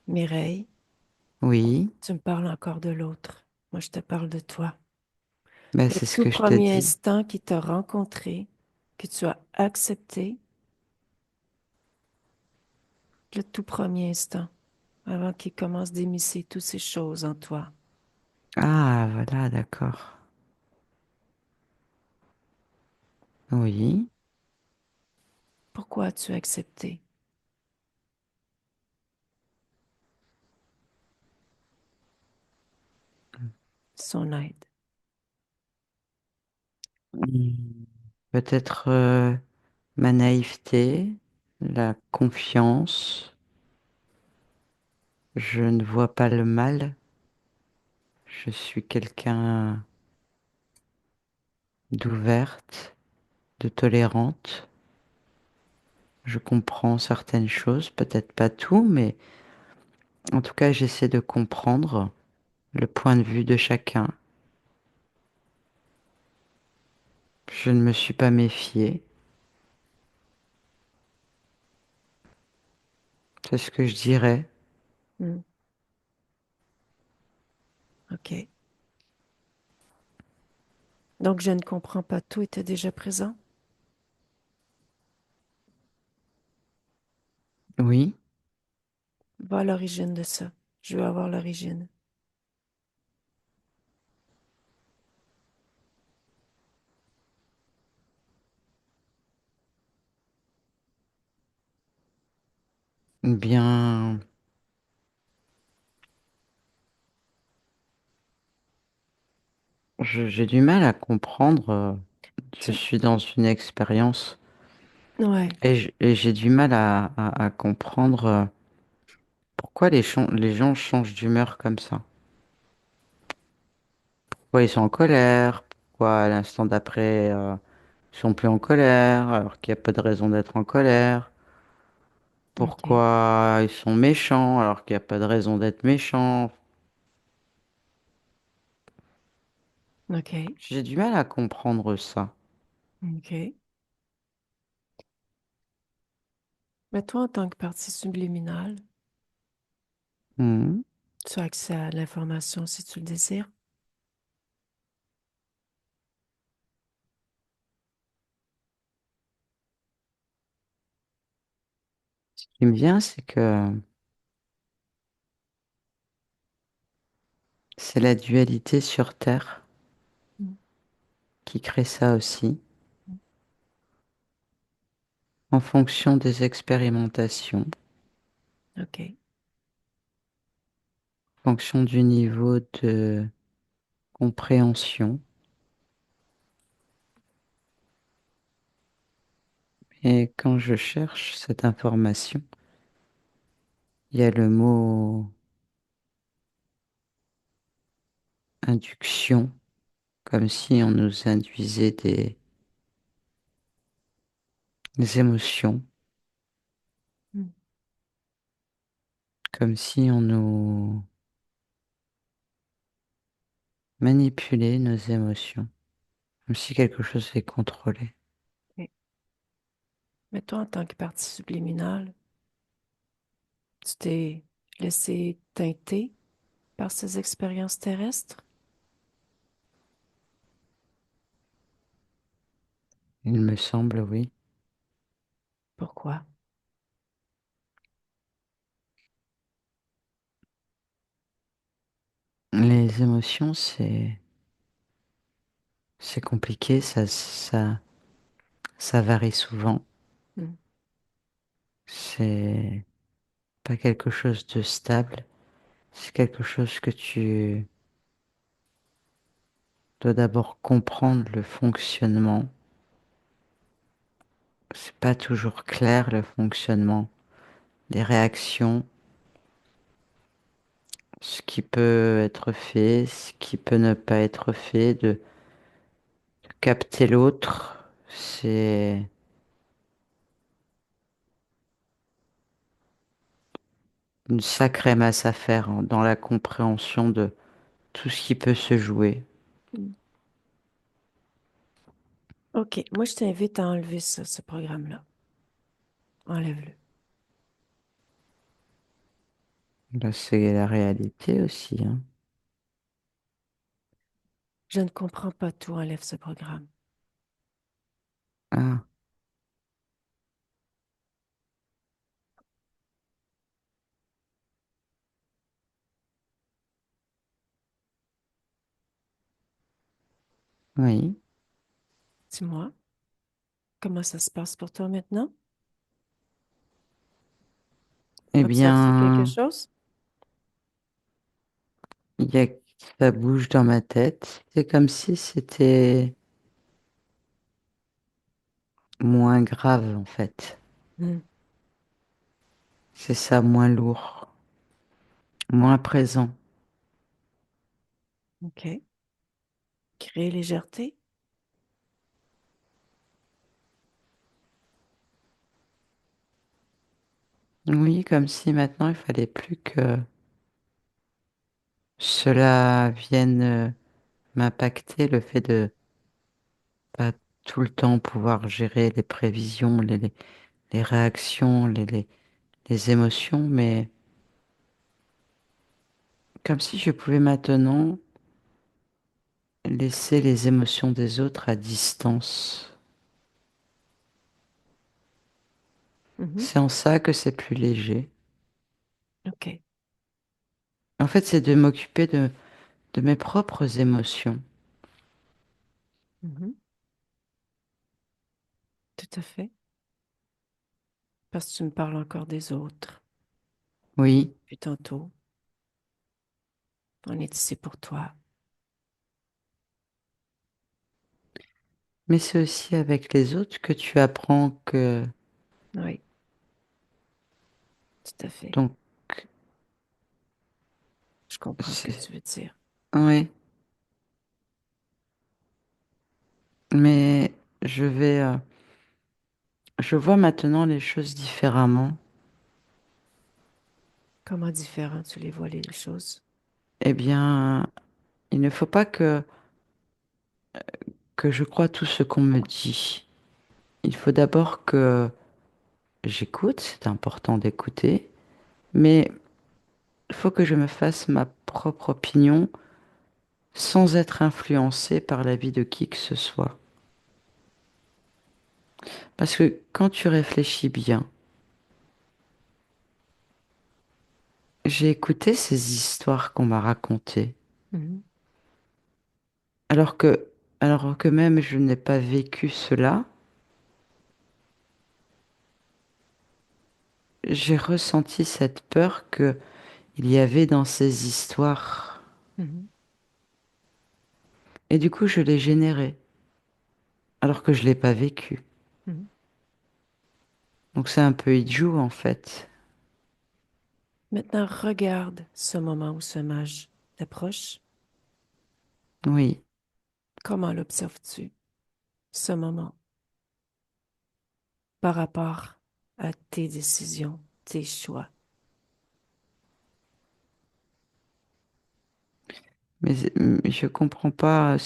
Mireille, Oui, tu me parles encore de l'autre. Moi, je te parle de toi. ben Le c'est ce tout que je te premier dis. instant qui t'a rencontré, que tu as accepté, le tout premier instant, avant qu'il commence d'émisser toutes ces choses en toi. Ah, voilà, d'accord. Oui. Pourquoi as-tu accepté son aide? Hmm. Peut-être ma naïveté, la confiance. Je ne vois pas le mal. Je suis quelqu'un d'ouverte, de tolérante. Je comprends certaines choses, peut-être pas tout, mais en tout cas, j'essaie de comprendre le point de vue de chacun. Je ne me suis pas méfiée. C'est ce que je dirais. Hmm, OK. Donc, je ne comprends pas tout était déjà présent. Oui, Va à l'origine de ça. Je veux avoir l'origine. bien, j'ai du mal à comprendre. Je Tu... suis dans une expérience Ouais, et j'ai du mal à comprendre pourquoi les gens changent d'humeur comme ça. Pourquoi ils sont en colère, pourquoi à l'instant d'après ils sont plus en colère alors qu'il n'y a pas de raison d'être en colère. OK, Pourquoi ils sont méchants alors qu'il n'y a pas de raison d'être méchants. OK, J'ai du mal à comprendre ça. OK. Mais toi, en tant que partie subliminale, Mhm. tu as accès à l'information si tu le désires. Ce qui me vient, c'est que c'est la dualité sur Terre Mm. qui crée ça aussi, en fonction des expérimentations, OK. en fonction du niveau de compréhension. Et quand je cherche cette information, il y a le mot induction, comme si on nous induisait des émotions, Mm. comme si on nous manipulait nos émotions, comme si quelque chose est contrôlé. OK. Mais toi, en tant que partie subliminale, tu t'es laissé teinter par ces expériences terrestres? Il me semble, oui. Pourquoi? Les émotions, c'est compliqué, ça varie souvent. Mm. C'est pas quelque chose de stable. C'est quelque chose que tu dois d'abord comprendre le fonctionnement. C'est pas toujours clair le fonctionnement des réactions, ce qui peut être fait, ce qui peut ne pas être fait, de capter l'autre. C'est une sacrée masse à faire hein, dans la compréhension de tout ce qui peut se jouer. Mm. OK. Moi, je t'invite à enlever ça, ce programme-là. Enlève-le. Là, c'est la réalité aussi, hein. Je ne comprends pas tout. Enlève ce programme. Ah, oui. Dis-moi, comment ça se passe pour toi maintenant? Eh Observes-tu quelque bien, chose? il y a, ça bouge dans ma tête. C'est comme si c'était moins grave, en fait. Hmm, C'est ça, moins lourd, moins présent. OK. Créer légèreté. Oui, comme si maintenant il fallait plus que cela vienne m'impacter, le fait de pas tout le temps pouvoir gérer les prévisions, les réactions, les émotions, mais comme si je pouvais maintenant laisser les émotions des autres à distance. Mhm. C'est en ça que c'est plus léger. OK. En fait, c'est de m'occuper de mes propres émotions. Mhm. Tout à fait. Parce que tu me parles encore des autres. Oui, Puis tantôt, on est ici pour toi. mais c'est aussi avec les autres que tu apprends que... Oui, tout à fait. Donc, Je comprends ce que c'est... tu veux dire. Oui, mais je vois maintenant les choses différemment. Comment différent tu les vois, les choses? Eh bien, il ne faut pas que je croie tout ce qu'on me dit. Il faut d'abord que j'écoute, c'est important d'écouter, mais il faut que je me fasse ma propre opinion sans être influencé par l'avis de qui que ce soit. Parce que quand tu réfléchis bien, j'ai écouté ces histoires qu'on m'a racontées, Mhm. alors que, alors que même je n'ai pas vécu cela, j'ai ressenti cette peur que il y avait dans ces histoires. Mhm. Et du coup, je l'ai générée, alors que je l'ai pas vécu. Mhm. Donc c'est un peu idiot en fait. Maintenant, regarde ce moment où ce mage t'approche. Oui. Comment l'observes-tu, ce moment, par rapport à tes décisions, tes choix? Mais je comprends pas.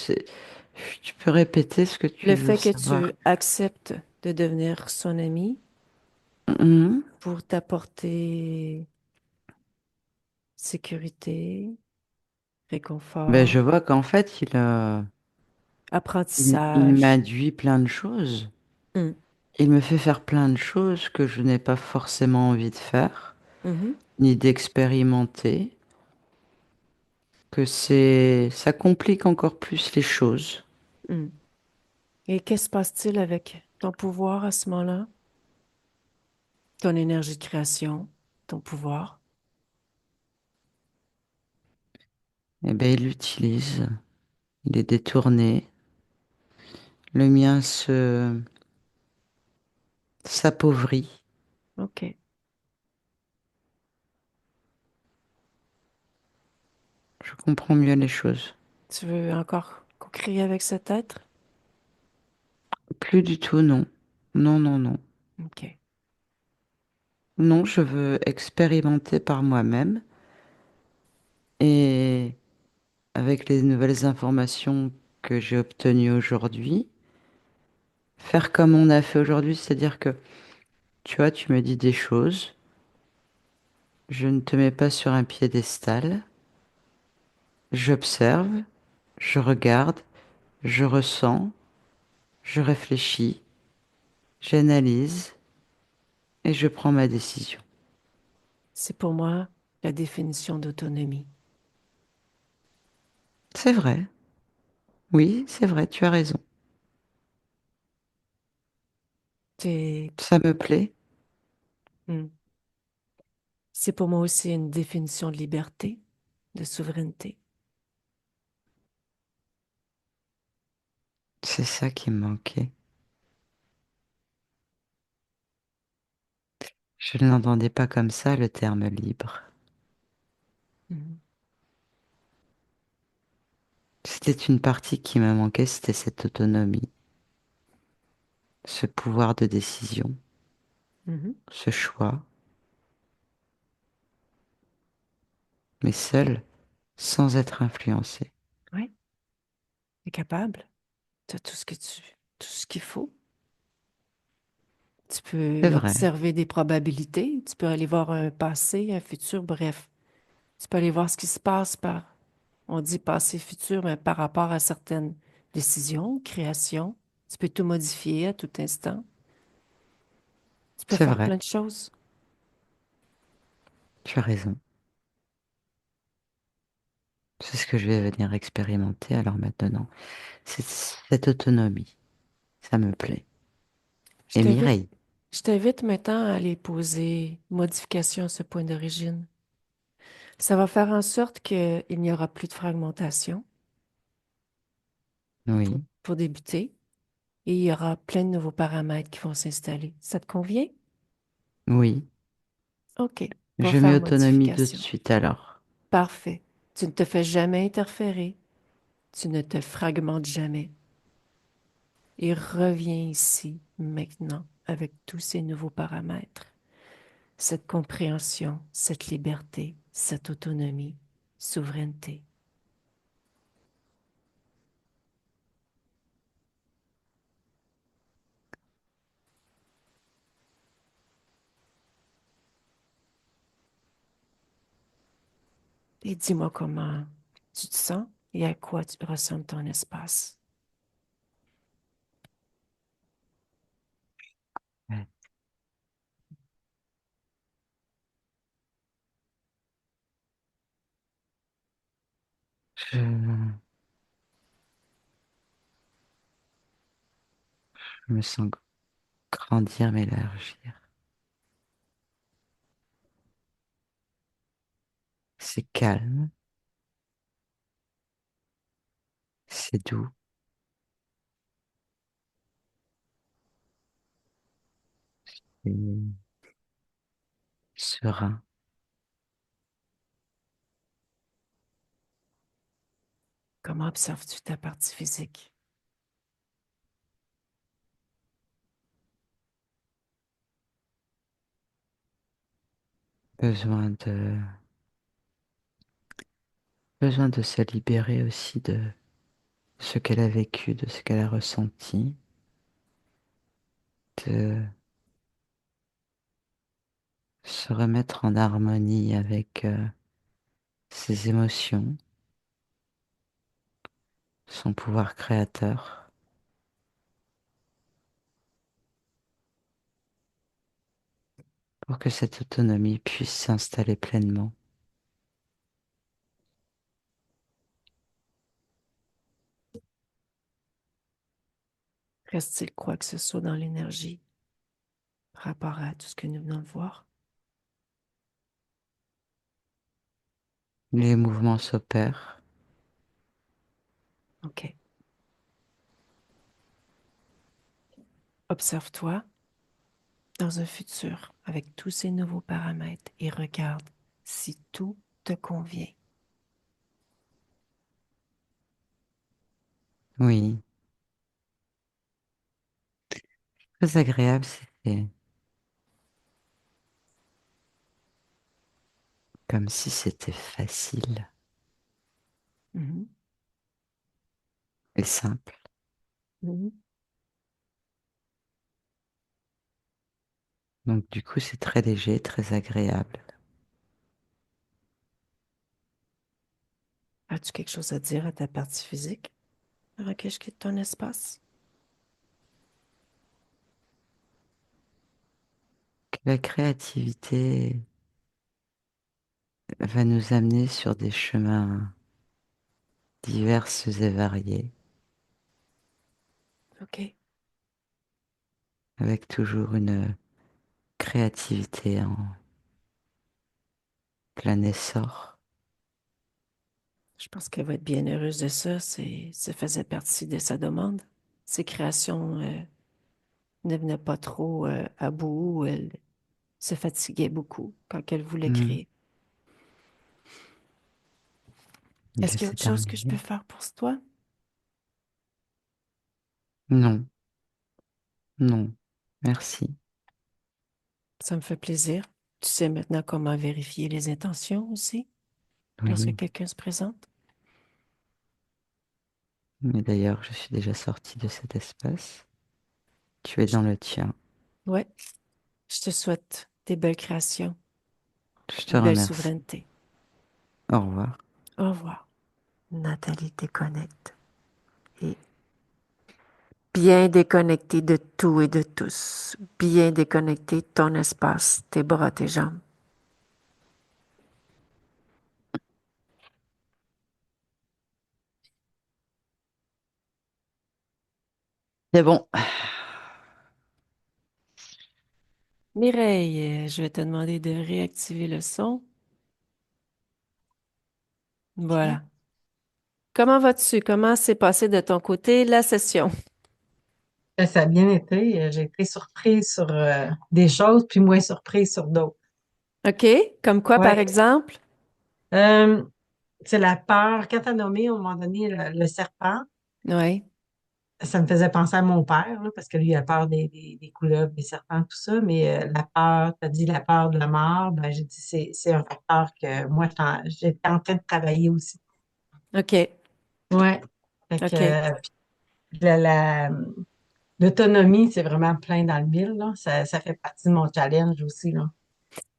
Tu peux répéter ce que tu Le veux fait que tu savoir? acceptes de devenir son ami Mhm. pour t'apporter sécurité, Ben, je réconfort, vois qu'en fait, il apprentissage. m'induit plein de choses. Mm. Il me fait faire plein de choses que je n'ai pas forcément envie de faire, Mhm. ni d'expérimenter, ça complique encore plus les choses. Mm. Et qu'est-ce qui se passe-t-il avec ton pouvoir à ce moment-là? Ton énergie de création, ton pouvoir? Eh ben, il l'utilise, il est détourné. Le mien s'appauvrit. OK. Je comprends mieux les choses. Tu veux encore co-créer avec cet être? Plus du tout, non. Non, non, non. OK. Non, je veux expérimenter par moi-même et avec les nouvelles informations que j'ai obtenues aujourd'hui, faire comme on a fait aujourd'hui, c'est-à-dire que Tu vois, tu me dis des choses, je ne te mets pas sur un piédestal, j'observe, je regarde, je ressens, je réfléchis, j'analyse et je prends ma décision. C'est pour moi la définition d'autonomie. C'est vrai, oui, c'est vrai, tu as raison. C'est, Ça me plaît, hmm. C'est pour moi aussi une définition de liberté, de souveraineté. c'est ça qui me manquait. Je ne l'entendais pas comme ça, le terme libre. Mhm. C'était une partie qui me manquait, c'était cette autonomie, ce pouvoir de décision, Mhm. ce choix, mais Et- seul, sans être influencé. Ouais, t'es capable. Tu as tout ce qu'il faut. Tu C'est peux vrai, observer des probabilités, tu peux aller voir un passé, un futur, bref. Tu peux aller voir ce qui se passe on dit passé, futur, mais par rapport à certaines décisions, créations. Tu peux tout modifier à tout instant. Tu peux c'est faire vrai, plein de choses. tu as raison. C'est ce que je vais venir expérimenter alors maintenant. C'est cette autonomie, ça me plaît. Je Et t'invite, Mireille, je t'invite maintenant à aller poser modification à ce point d'origine. Ça va faire en sorte qu'il n'y aura plus de fragmentation oui, pour débuter et il y aura plein de nouveaux paramètres qui vont s'installer. Ça te convient? oui, OK. On va je mets faire autonomie tout de modification. suite alors. Parfait. Tu ne te fais jamais interférer. Tu ne te fragmentes jamais. Et reviens ici, maintenant, avec tous ces nouveaux paramètres. Cette compréhension, cette liberté, cette autonomie, souveraineté. Et dis-moi comment tu te sens et à quoi tu ressemble ton espace. Ouais. Je me sens grandir, m'élargir. C'est calme, c'est doux, c'est serein. Comment observes-tu ta partie physique? Besoin de, besoin de se libérer aussi de ce qu'elle a vécu, de ce qu'elle a ressenti, de se remettre en harmonie avec ses émotions, son pouvoir créateur, pour que cette autonomie puisse s'installer pleinement. Reste-t-il quoi que ce soit dans l'énergie par rapport à tout ce que nous venons de voir? Les mouvements s'opèrent. OK. Observe-toi dans un futur avec tous ces nouveaux paramètres et regarde si tout te convient. Oui, très agréable, c'était comme si c'était facile Mhm. et simple. Mhm. Donc du coup, c'est très léger, très agréable. As-tu quelque chose à dire à ta partie physique avant que je quitte ton espace? La créativité va nous amener sur des chemins divers et variés, OK. avec toujours une créativité en plein essor. Je pense qu'elle va être bien heureuse de ça. Ça faisait partie de sa demande. Ses créations ne venaient pas trop à bout. Elle se fatiguait beaucoup quand elle voulait Hmm. créer. Ben, Est-ce qu'il y a c'est autre chose que je peux terminé. faire pour toi? Non, non, merci. Ça me fait plaisir. Tu sais maintenant comment vérifier les intentions aussi lorsque Oui, quelqu'un se présente? mais d'ailleurs, je suis déjà sortie de cet espace. Tu es dans le tien. Ouais, je te souhaite des belles créations, Je te une belle remercie. souveraineté. Au revoir. Au revoir. Nathalie déconnecte et bien déconnecté de tout et de tous. Bien déconnecté de ton espace, tes bras, tes jambes. C'est bon. Mireille, je vais te demander de réactiver le son. OK. Voilà. Comment vas-tu? Comment s'est passé de ton côté la session? Ça a bien été. J'ai été surprise sur des choses, puis moins surprise sur d'autres. OK. Comme quoi, par Ouais. exemple? Euh, c'est la peur. Quand tu as nommé, à un moment donné, le serpent, Oui. ça me faisait penser à mon père, là, parce que lui, il a peur des couleuvres, des serpents, tout ça. Mais la peur, tu as dit la peur de la mort, ben, j'ai dit c'est un facteur que moi, j'étais en train de travailler aussi. OK. Ouais. Fait que, OK. puis l'autonomie, c'est vraiment plein dans le mille, là. Ça fait partie de mon challenge aussi, là.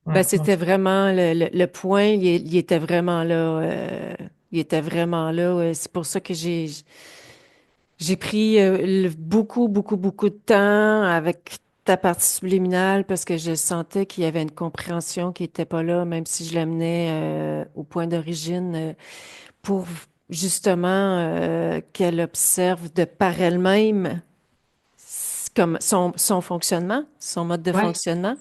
Ben, Ouais, c'était vraiment le point, il était vraiment là. Il était vraiment là. C'est pour ça que j'ai pris beaucoup, beaucoup, beaucoup de temps avec ta partie subliminale parce que je sentais qu'il y avait une compréhension qui n'était pas là, même si je l'amenais au point d'origine pour justement qu'elle observe de par elle-même comme son fonctionnement, son mode de ouais, fonctionnement.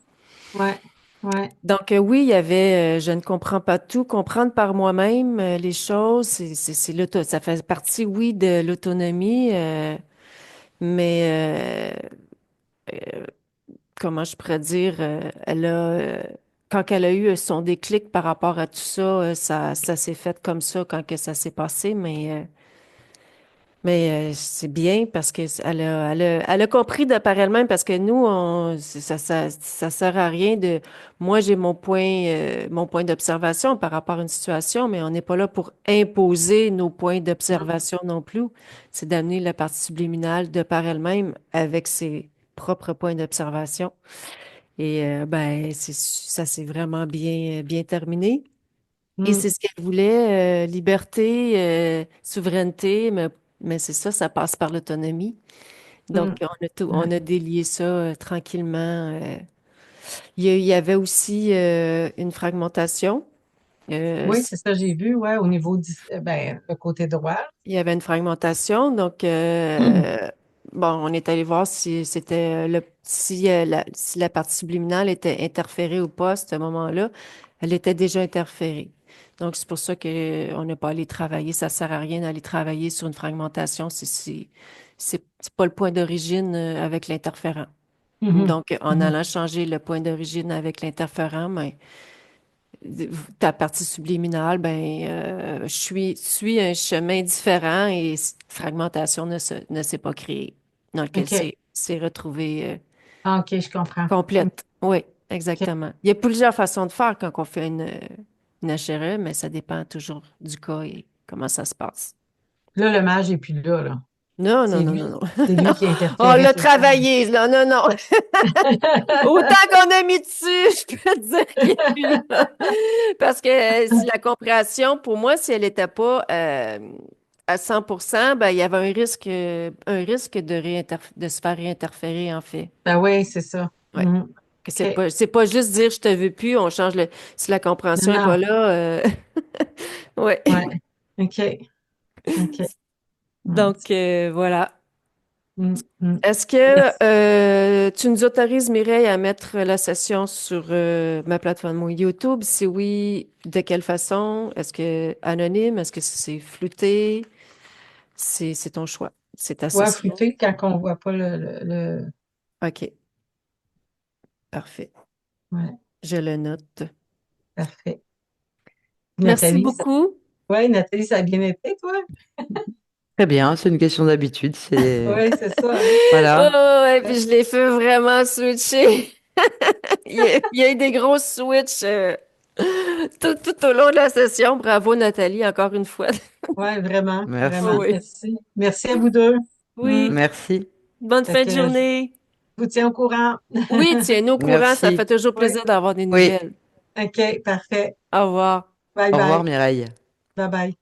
ouais, ouais. Donc oui, il y avait, je ne comprends pas tout, comprendre par moi-même les choses, ça fait partie, oui, de l'autonomie, mais comment je pourrais dire, quand elle a eu son déclic par rapport à tout ça, ça s'est fait comme ça quand que ça s'est passé, mais c'est bien parce que elle a compris de par elle-même parce que nous, ça sert à rien de. Moi, j'ai mon point d'observation par rapport à une situation, mais on n'est pas là pour imposer nos points d'observation non plus. C'est d'amener la partie subliminale de par elle-même avec ses propres points d'observation. Et ben, ça s'est vraiment bien terminé. Et Mm, c'est ce qu'elle voulait, liberté, souveraineté, mais c'est ça, ça passe par l'autonomie. Donc, mm, on ouais. a délié ça tranquillement. Il y avait aussi une fragmentation. Oui, c'est ça, j'ai vu, ouais, au niveau ben, le côté droit. Il y avait une fragmentation. Donc, bon, on est allé voir si c'était si la partie subliminale était interférée ou pas à ce moment-là. Elle était déjà interférée. Donc, c'est pour ça qu'on n'a pas allé travailler. Ça sert à rien d'aller travailler sur une fragmentation si c'est pas le point d'origine avec l'interférent. Mhm, Donc, en mhm. allant changer le point d'origine avec l'interférent, ben, ta partie subliminale, ben, suis un chemin différent et fragmentation ne s'est pas créée, dans lequel OK. c'est retrouvé Ah, OK, je comprends. complète. Oui, OK. exactement. Il y a plusieurs façons de faire quand on fait une HRE, mais ça dépend toujours du cas et comment ça se passe. Là, le mage est plus là, là. Non, non, C'est non, lui, non, non. c'est lui qui a On interféré l'a tout le temps. travaillé, là. Non, non. Autant qu'on a mis dessus, je peux te dire qu'il est plus là. Parce que si la compréhension, pour moi, si elle n'était pas à 100%, ben, il y avait un risque de se faire réinterférer, en fait. Ben oui, c'est ça. Ouais. Que OK. c'est pas juste dire je te veux plus, on change le. Si la Non, compréhension n'est pas non. là, ouais. Ouais. OK. OK. Ouais. Donc, voilà. Mm, mm. Est-ce que Merci. tu nous autorises, Mireille, à mettre la session sur ma plateforme YouTube? Si oui, de quelle façon? Est-ce que anonyme? Est-ce que c'est flouté? C'est ton choix. C'est ta Ouais, session. flouter quand on voit pas OK, parfait. Ouais, Je le note. parfait. Merci Nathalie, beaucoup. ouais, Nathalie, ça a bien été, toi? Très bien, c'est une question d'habitude. C'est Oui, c'est ça, hein? Oh, voilà. ouais, puis je l'ai fait vraiment switcher. Il y a eu des gros switches tout au long de la session. Bravo, Nathalie, encore une fois. Ouais, vraiment, Merci. vraiment. Oui. Merci. Merci à vous deux. Mm. Oui. Merci. Bonne Fait fin de que je journée. vous tiens au courant. Oui, tiens-nous au courant. Ça fait Merci. toujours Oui, plaisir d'avoir des Oui. nouvelles. OK, parfait. Au revoir. Bye Au revoir, bye. Mireille. Bye bye.